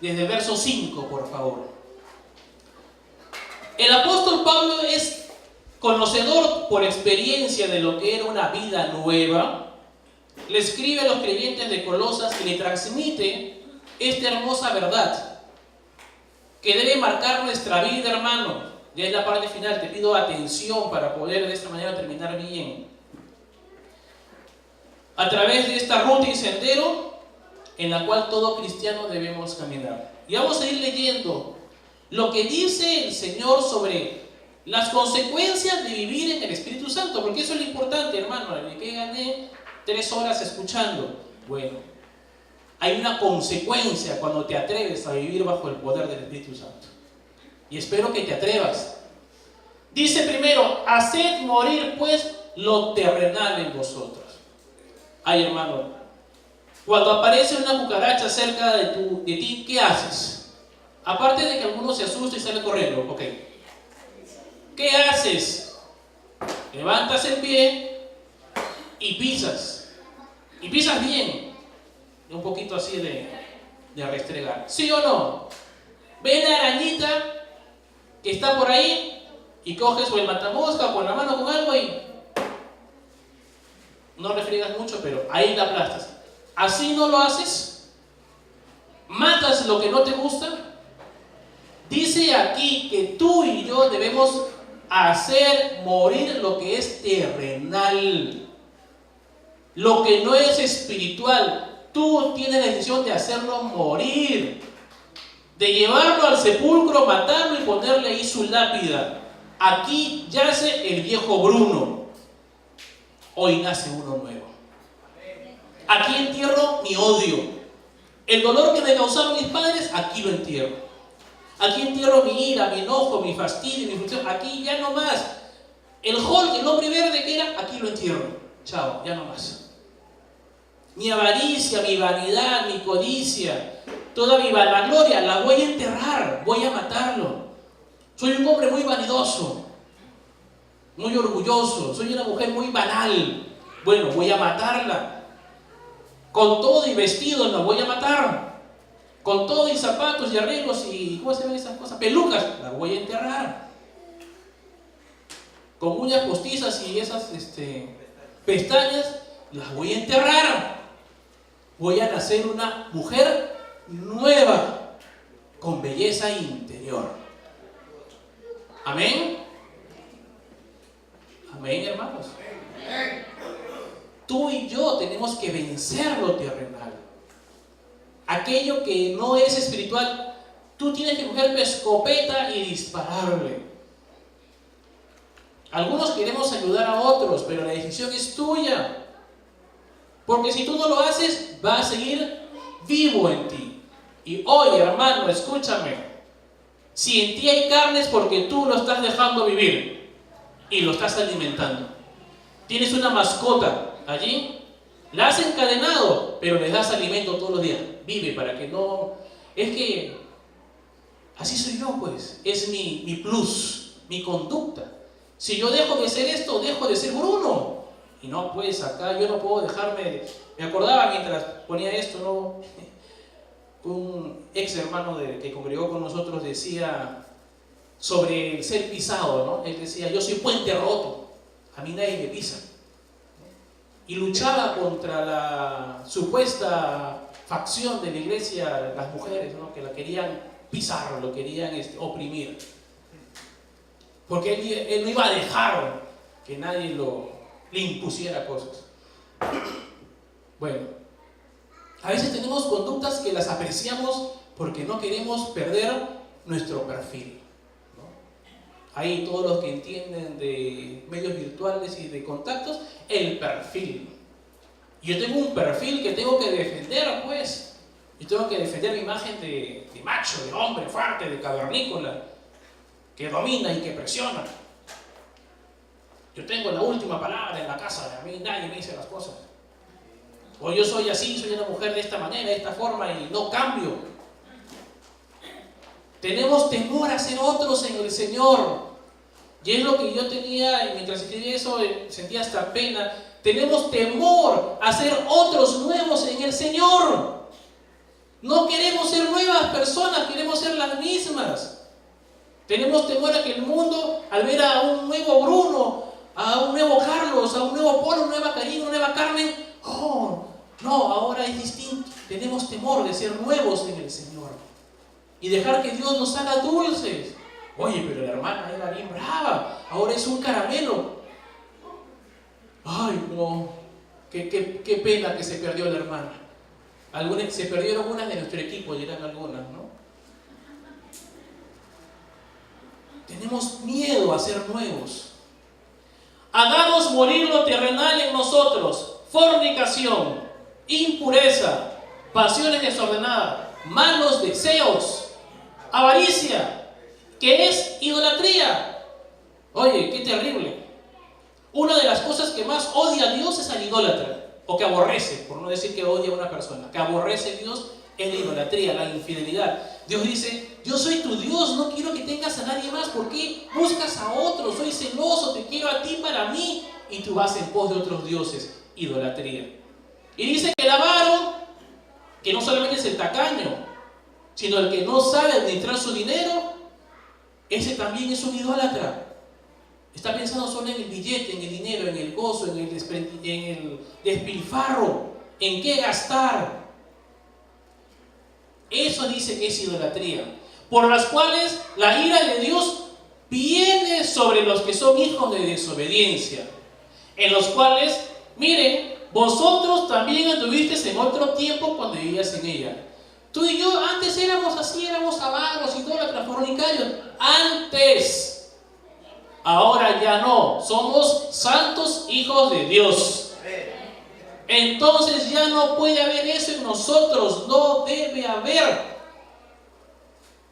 desde el verso 5, por favor. El apóstol Pablo es conocedor por experiencia de lo que era una vida nueva. Le escribe a los creyentes de Colosas y le transmite esta hermosa verdad que debe marcar nuestra vida, hermano. Ya es la parte final, te pido atención para poder de esta manera terminar bien. A través de esta ruta y sendero en la cual todo cristiano debemos caminar. Y vamos a ir leyendo lo que dice el Señor sobre las consecuencias de vivir en el Espíritu Santo, porque eso es lo importante, hermano. ¿De qué gané 3 horas escuchando? Bueno, hay una consecuencia cuando te atreves a vivir bajo el poder del Espíritu Santo. Y espero que te atrevas. Dice primero, haced morir pues lo terrenal en vosotros. Ay, hermano, cuando aparece una cucaracha cerca de ti, ¿qué haces? Aparte de que alguno se asusta y sale corriendo, ok. ¿Qué haces? Levantas el pie y pisas. Y pisas bien. Un poquito así de restregar. ¿Sí o no? ¿Ves la arañita que está por ahí? Y coges o el matamosca o con la mano con algo y no refriegas mucho, pero ahí la aplastas. ¿Así no lo haces? ¿Matas lo que no te gusta? Dice aquí que tú y yo debemos hacer morir lo que es terrenal, lo que no es espiritual. Tú tienes la decisión de hacerlo morir, de llevarlo al sepulcro, matarlo y ponerle ahí su lápida. Aquí yace el viejo Bruno, hoy nace uno nuevo. Aquí entierro mi odio, el dolor que me causaron mis padres, aquí lo entierro. Aquí entierro mi ira, mi enojo, mi fastidio, mi frustración. Aquí ya no más. El Hulk, el hombre verde que era, aquí lo entierro. Chao, ya no más. Mi avaricia, mi vanidad, mi codicia, toda mi vanagloria, la voy a enterrar, voy a matarlo. Soy un hombre muy vanidoso, muy orgulloso, soy una mujer muy banal. Bueno, voy a matarla. Con todo y vestidos la voy a matar. Con todo y zapatos y arreglos y ¿cómo se ven esas cosas? Pelucas, las voy a enterrar. Con uñas postizas y esas pestañas, las voy a enterrar. Voy a nacer una mujer nueva, con belleza interior. Amén. Amén, hermanos. Tú y yo tenemos que vencer lo terrenal. Aquello que no es espiritual, tú tienes que coger tu escopeta y dispararle. Algunos queremos ayudar a otros, pero la decisión es tuya. Porque si tú no lo haces, va a seguir vivo en ti. Y hoy, hermano, escúchame. Si en ti hay carne es porque tú lo estás dejando vivir y lo estás alimentando. Tienes una mascota allí. La has encadenado, pero le das alimento todos los días. Vive para que no... Es que así soy yo, pues. Es mi plus, mi conducta. Si yo dejo de ser esto, dejo de ser Bruno. Y no, pues acá yo no puedo dejarme... Me acordaba mientras ponía esto, ¿no? Un ex hermano que congregó con nosotros decía sobre el ser pisado, ¿no? Él decía, yo soy puente roto. A mí nadie me pisa. Y luchaba contra la supuesta facción de la iglesia, las mujeres, ¿no? Que la querían pisar, lo querían oprimir. Porque él no iba a dejar que nadie le impusiera cosas. Bueno, a veces tenemos conductas que las apreciamos porque no queremos perder nuestro perfil, ¿no? Ahí todos los que entienden de medios virtuales y de contactos, el perfil. Yo tengo un perfil que tengo que defender, pues. Yo tengo que defender mi imagen de macho, de hombre fuerte, de cavernícola, que domina y que presiona. Yo tengo la última palabra en la casa, a mí nadie me dice las cosas. O yo soy así, soy una mujer de esta manera, de esta forma y no cambio. Tenemos temor a ser otros en el Señor. Y es lo que yo tenía, y mientras escribía eso, sentía hasta pena. Tenemos temor a ser otros nuevos en el Señor. No queremos ser nuevas personas, queremos ser las mismas. Tenemos temor a que el mundo, al ver a un nuevo Bruno, a un nuevo Carlos, a un nuevo Polo, una nueva Karina, una nueva Carmen, oh, no, ahora es distinto. Tenemos temor de ser nuevos en el Señor y dejar que Dios nos haga dulces. Oye, pero la hermana era bien brava, ahora es un caramelo. Ay, no, qué pena que se perdió la hermana. Se perdieron algunas de nuestro equipo, y eran algunas, ¿no? Tenemos miedo a ser nuevos. Hagamos morir lo terrenal en nosotros: fornicación, impureza, pasiones desordenadas, malos deseos, avaricia, que es idolatría. Oye, qué terrible. Una de las cosas que más odia a Dios es al idólatra. o que aborrece, por no decir que odia a una persona, que aborrece a Dios, es la idolatría, la infidelidad. Dios dice, yo soy tu Dios, no quiero que tengas a nadie más. ¿Por qué buscas a otro? Soy celoso, te quiero a ti para mí. Y tú vas en pos de otros dioses. Idolatría. Y dice que el avaro, que no solamente es el tacaño, sino el que no sabe administrar su dinero, ese también es un idólatra. Está pensando solo en el billete, en el dinero, en el gozo, en el despilfarro, en qué gastar. Eso dice que es idolatría, por las cuales la ira de Dios viene sobre los que son hijos de desobediencia, en los cuales, miren, vosotros también anduvisteis en otro tiempo cuando vivías en ella. Tú y yo antes éramos así, éramos avaros, idólatras, fornicarios, antes. Ahora ya no, somos santos hijos de Dios. Entonces ya no puede haber eso en nosotros, no debe haber.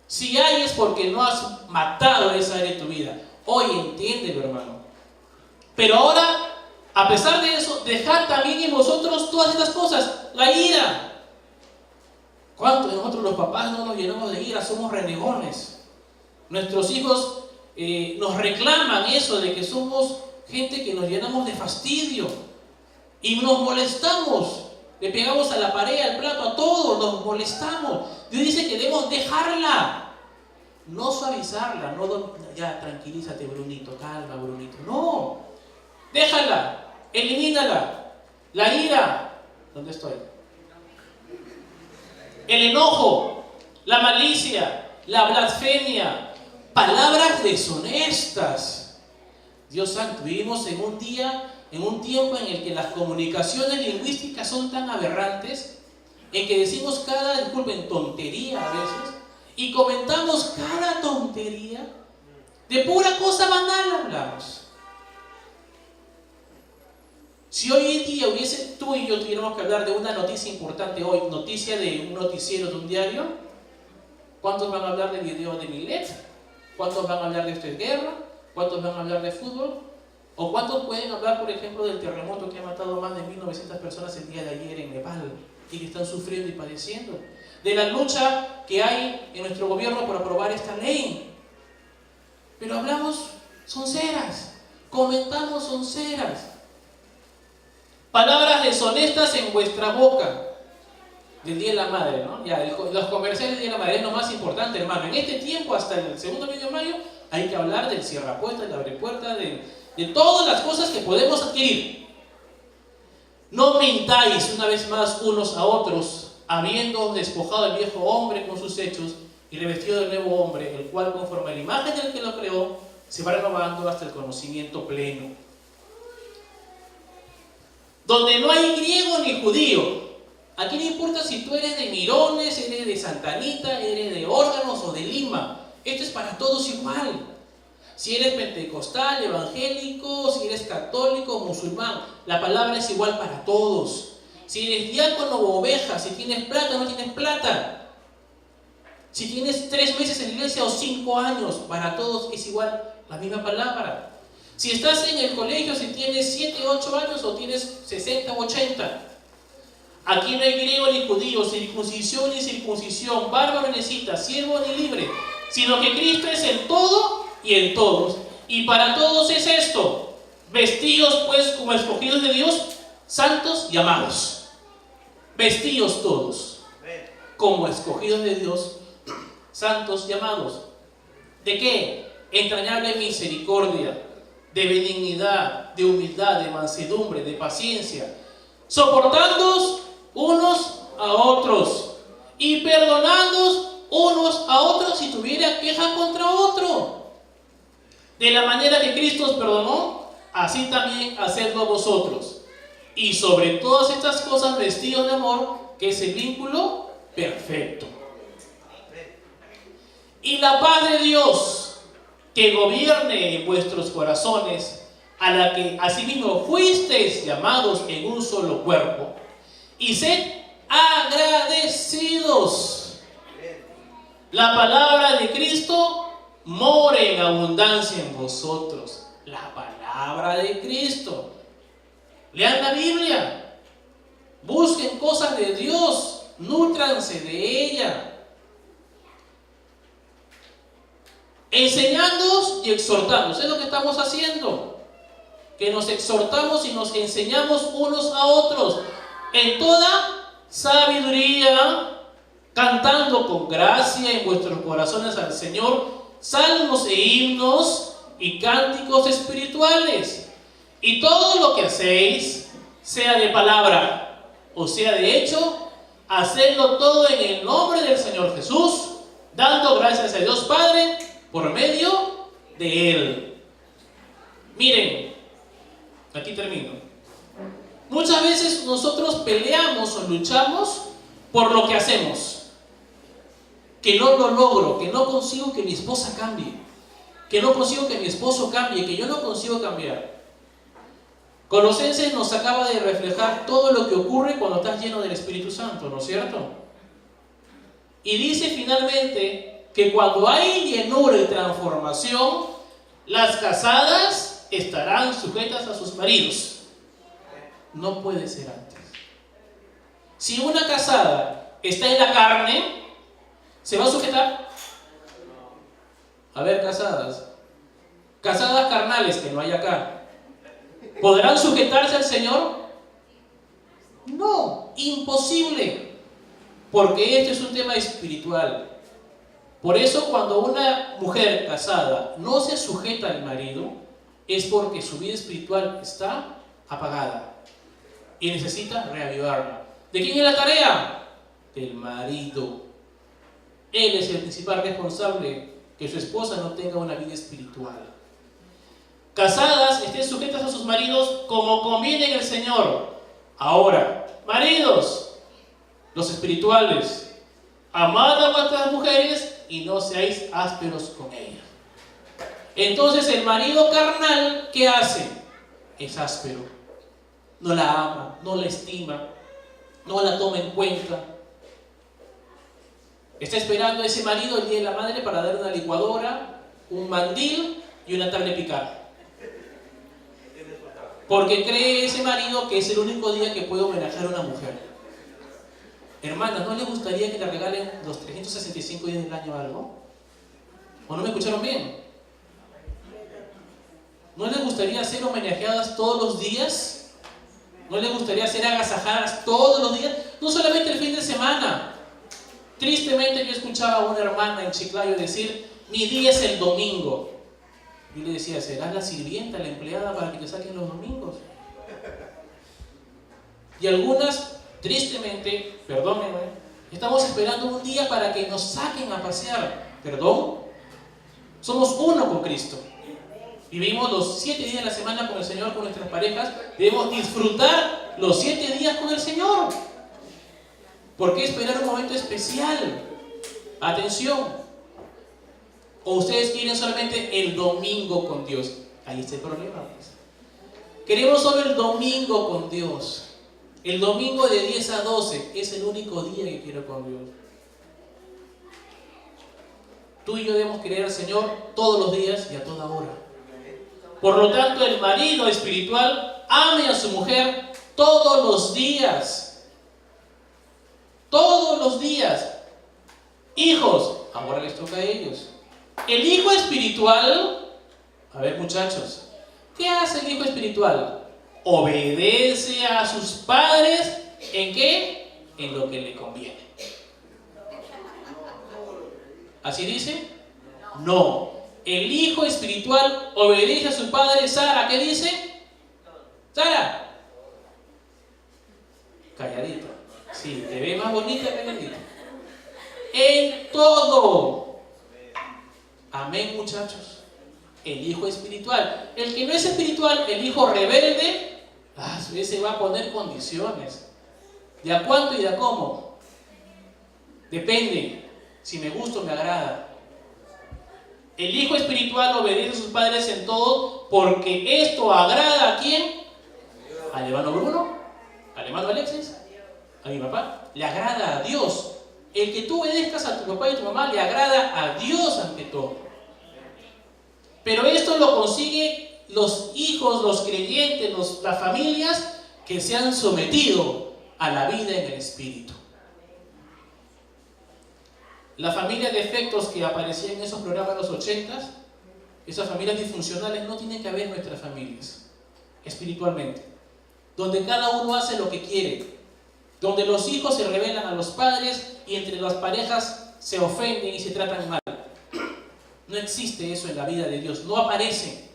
Si hay es porque no has matado esa área de tu vida. Hoy entiéndelo, hermano. Pero ahora, a pesar de eso, dejad también en vosotros todas estas cosas. La ira. ¿Cuántos de nosotros los papás no nos llenamos de ira? Somos renegones. Nuestros hijos nos reclaman eso de que somos gente que nos llenamos de fastidio. Y nos molestamos, le pegamos a la pared, al plato, a todo, nos molestamos. Dios dice que debemos dejarla, no suavizarla, no, ya tranquilízate Brunito, calma Brunito, no, déjala, elimínala. La ira, ¿dónde estoy? El enojo, la malicia, la blasfemia, palabras deshonestas. Dios santo, vivimos en un día, en un tiempo en el que las comunicaciones lingüísticas son tan aberrantes, en que decimos disculpen, tontería a veces, y comentamos cada tontería, de pura cosa banal hablamos. Si hoy en día tú y yo tuviéramos que hablar de una noticia importante hoy, noticia de un noticiero, de un diario, ¿cuántos van a hablar del video de Milet? ¿Cuántos van a hablar de esta guerra? ¿Cuántos van a hablar de fútbol? ¿O cuántos pueden hablar, por ejemplo, del terremoto que ha matado a más de 1.900 personas el día de ayer en Nepal y que están sufriendo y padeciendo? De la lucha que hay en nuestro gobierno por aprobar esta ley. Pero hablamos sonceras, comentamos sonceras. Palabras deshonestas en vuestra boca. Del Día de la Madre, ¿no? Ya, los comerciales del Día de la Madre es lo más importante, hermano. En este tiempo, hasta el segundo medio de mayo, hay que hablar del cierrapuertas, del abrepuertas, de todas las cosas que podemos adquirir. No mintáis una vez más unos a otros, habiendo despojado al viejo hombre con sus hechos y revestido del nuevo hombre, el cual conforme a la imagen del que lo creó, se va renovando hasta el conocimiento pleno. Donde no hay griego ni judío. Aquí no importa si tú eres de Mirones, eres de Santa Anita, eres de Órganos o de Lima. Esto es para todos igual. Si eres pentecostal, evangélico, si eres católico, musulmán, la palabra es igual para todos. Si eres diácono o oveja, si tienes plata o no tienes plata, si tienes 3 meses en la iglesia o 5 años, para todos es igual la misma palabra. Si estás en el colegio, si tienes 7, 8 años o tienes 60 o 80, aquí no hay griego ni judío, circuncisión ni circuncisión, bárbaro ni escita, siervo ni libre, sino que Cristo es el todo y en todos. Y para todos es esto: vestidos pues como escogidos de Dios, santos y amados. Vestidos todos como escogidos de Dios, santos y amados. ¿De qué? Entrañable misericordia, de benignidad, de humildad, de mansedumbre, de paciencia, soportándoos unos a otros y perdonándoos unos a otros si tuviera queja contra otro. De la manera que Cristo os perdonó, así también hacedlo vosotros. Y sobre todas estas cosas vestidos de amor, que es el vínculo perfecto. Y la paz de Dios, que gobierne en vuestros corazones, a la que asimismo fuisteis llamados en un solo cuerpo, y sed agradecidos. La palabra de Cristo more en abundancia en vosotros. La palabra de Cristo. Lean la Biblia. Busquen cosas de Dios, nútranse de ella. Enseñándoos y exhortándoos, es lo que estamos haciendo. Que nos exhortamos y nos enseñamos unos a otros en toda sabiduría, cantando con gracia en vuestros corazones al Señor salmos e himnos y cánticos espirituales. Y todo lo que hacéis, sea de palabra o sea de hecho, hacedlo todo en el nombre del Señor Jesús, dando gracias a Dios Padre por medio de Él. Miren, aquí termino. Muchas veces nosotros peleamos o luchamos por lo que hacemos. Que no lo logro, que no consigo que mi esposa cambie, que no consigo que mi esposo cambie, que yo no consigo cambiar. Colosenses nos acaba de reflejar todo lo que ocurre cuando estás lleno del Espíritu Santo, ¿no es cierto? Y dice finalmente que cuando hay llenura y transformación, las casadas estarán sujetas a sus maridos. No puede ser antes. Si una casada está en la carne, ¿se va a sujetar? A ver, casadas carnales que no hay acá, ¿podrán sujetarse al Señor? No, imposible, porque este es un tema espiritual. Por eso cuando una mujer casada no se sujeta al marido, es porque su vida espiritual está apagada y necesita reavivarla. ¿De quién es la tarea? Del marido. Él es el principal responsable que su esposa no tenga una vida espiritual. Casadas, estén sujetas a sus maridos como conviene en el Señor. Ahora, maridos, los espirituales, amad a vuestras mujeres y no seáis ásperos con ellas. Entonces el marido carnal, ¿qué hace? Es áspero. No la ama, no la estima, no la toma en cuenta. Está esperando a ese marido el día de la madre para darle una licuadora, un mandil y una tabla de picar. Porque cree ese marido que es el único día que puede homenajear a una mujer. Hermanas, ¿no les gustaría que le regalen los 365 días del año algo? ¿O no me escucharon bien? ¿No les gustaría ser homenajeadas todos los días? ¿No les gustaría ser agasajadas todos los días? No solamente el fin de semana. Tristemente yo escuchaba a una hermana en Chiclayo decir: mi día es el domingo. Yo le decía: ¿serás la sirvienta, la empleada para que te saquen los domingos? Y algunas, tristemente, perdónenme, estamos esperando un día para que nos saquen a pasear. ¿Perdón? Somos uno con Cristo. Vivimos los 7 días de la semana con el Señor, con nuestras parejas. Debemos disfrutar los 7 días con el Señor. ¿Por qué esperar un momento especial? Atención. ¿O ustedes quieren solamente el domingo con Dios? Ahí está el problema. Queremos solo el domingo con Dios. El domingo de 10 a 12 es el único día que quiero con Dios. Tú y yo debemos querer al Señor todos los días y a toda hora. Por lo tanto, el marido espiritual ame a su mujer todos los días. Todos los días. Hijos, ahora les toca a ellos. El hijo espiritual, a ver muchachos, ¿qué hace el hijo espiritual? Obedece a sus padres, ¿en qué? En lo que le conviene. ¿Así dice? No. El hijo espiritual obedece a su padre. Sara, ¿qué dice? Sara, calladita. Sí, te ve más bonita, calladita. En todo. Amén, muchachos. El hijo espiritual. El que no es espiritual, el hijo rebelde, ese va a poner condiciones. ¿De a cuánto y de a cómo? Depende. Si me gusta o me agrada. El hijo espiritual obedece a sus padres en todo, porque esto agrada ¿a quién? Al hermano Bruno, al hermano Alexis, a mi papá. Le agrada a Dios. El que tú obedezcas a tu papá y a tu mamá le agrada a Dios ante todo. Pero esto lo consigue los hijos, los creyentes, las familias que se han sometido a la vida en el Espíritu. La familia de efectos que aparecía en esos programas de los 80s, esas familias disfuncionales, no tienen que haber en nuestras familias, espiritualmente. Donde cada uno hace lo que quiere, donde los hijos se rebelan a los padres y entre las parejas se ofenden y se tratan mal. No existe eso en la vida de Dios, no aparece.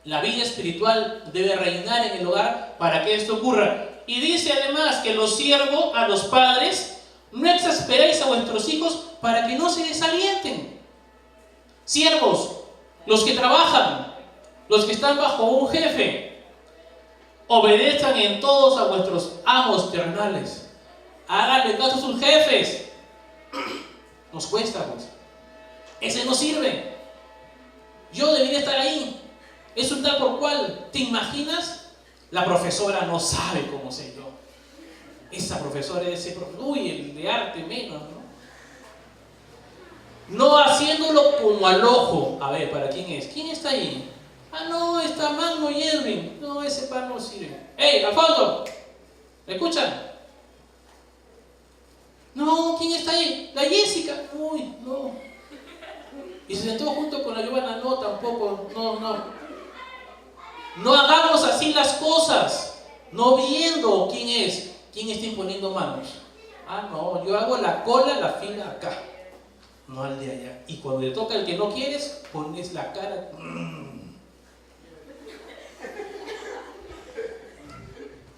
La vida espiritual debe reinar en el hogar para que esto ocurra. Y dice además que los siervos a los padres, no exasperéis a vuestros hijos para que no se desalienten. Siervos, los que trabajan, los que están bajo un jefe, obedezcan en todos a vuestros amos terrenales. Háganle caso a sus jefes. Nos cuesta, pues. Ese no sirve. Yo debería estar ahí. Es un tal por cual. ¿Te imaginas? La profesora no sabe cómo sé yo. Esa profesora es ese profesor. Uy, el de arte menos, ¿no? No haciéndolo como al ojo. A ver, ¿para quién es? ¿Quién está ahí? Ah, no, está Magno y Edwin. No, ese par no sirve. ¡Ey, Alfonso! ¿Me escuchan? No, ¿quién está ahí? La Jessica. Uy, no. Y se sentó junto con la Giovanna. No, tampoco. No. No hagamos así las cosas. No viendo quién está imponiendo manos. Ah, no, yo hago la cola, la fila acá. No al de allá. Y cuando le toca al que no quieres, pones la cara.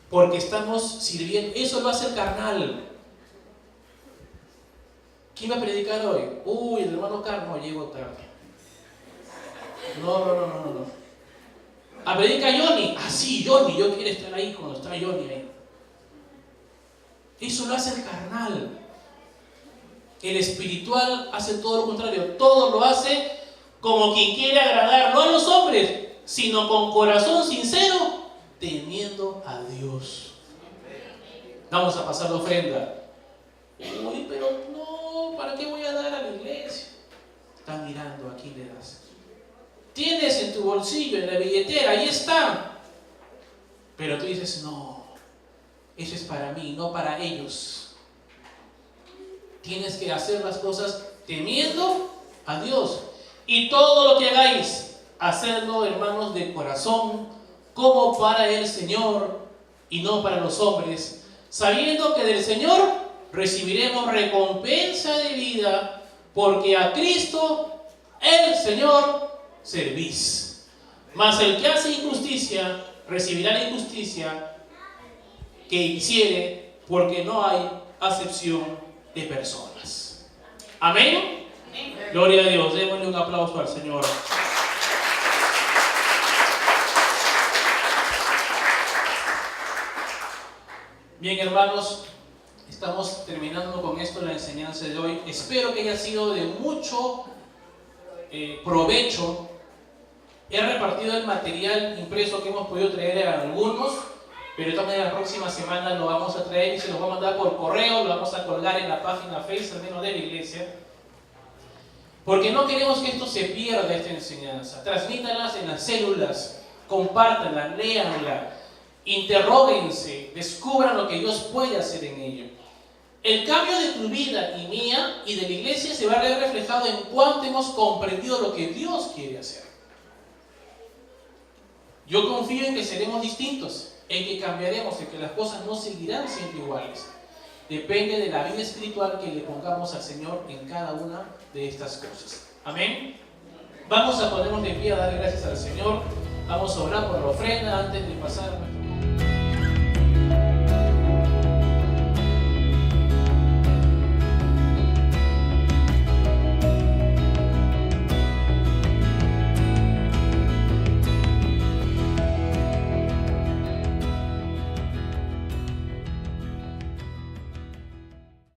Porque estamos sirviendo. Eso lo hace el carnal. ¿Quién va a predicar hoy? Uy, el hermano Carlos, no, llego tarde. No. ¿A predicar Johnny? Ah, sí, Johnny, yo quiero estar ahí cuando está Johnny ahí. Eso lo hace el carnal. El espiritual hace todo lo contrario. Todo lo hace como quien quiere agradar, no a los hombres, sino con corazón sincero, temiendo a Dios. Vamos a pasar la ofrenda. Uy, pero no, ¿para qué voy a dar a la iglesia? Están mirando, ¿a quién le das? Tienes en tu bolsillo, en la billetera, ahí está. Pero tú dices, no, eso es para mí, no para ellos. Tienes que hacer las cosas temiendo a Dios. Y todo lo que hagáis, hacedlo, hermanos, de corazón, como para el Señor y no para los hombres, sabiendo que del Señor recibiremos recompensa de vida, porque a Cristo, el Señor, servís. Mas el que hace injusticia recibirá la injusticia que hiciere, porque no hay acepción de personas. Amén. Amén. Gloria a Dios. Démosle un aplauso al Señor. Bien, hermanos, estamos terminando con esto la enseñanza de hoy. Espero que haya sido de mucho provecho. He repartido el material impreso que hemos podido traer a algunos, pero también la próxima semana lo vamos a traer y se los voy a mandar por correo, lo vamos a colgar en la página Facebook, al menos de la iglesia, porque no queremos que esto se pierda, esta enseñanza. Transmítanlas en las células, compártanla, léanla, interróguense, descubran lo que Dios puede hacer en ello. El cambio de tu vida y mía y de la iglesia se va a ver reflejado en cuánto hemos comprendido lo que Dios quiere hacer. Yo confío en que seremos distintos, en que cambiaremos, en que las cosas no seguirán siendo iguales. Depende de la vida espiritual que le pongamos al Señor en cada una de estas cosas. Amén. Vamos a ponernos de pie a dar gracias al Señor. Vamos a orar por la ofrenda antes de pasar a nuestro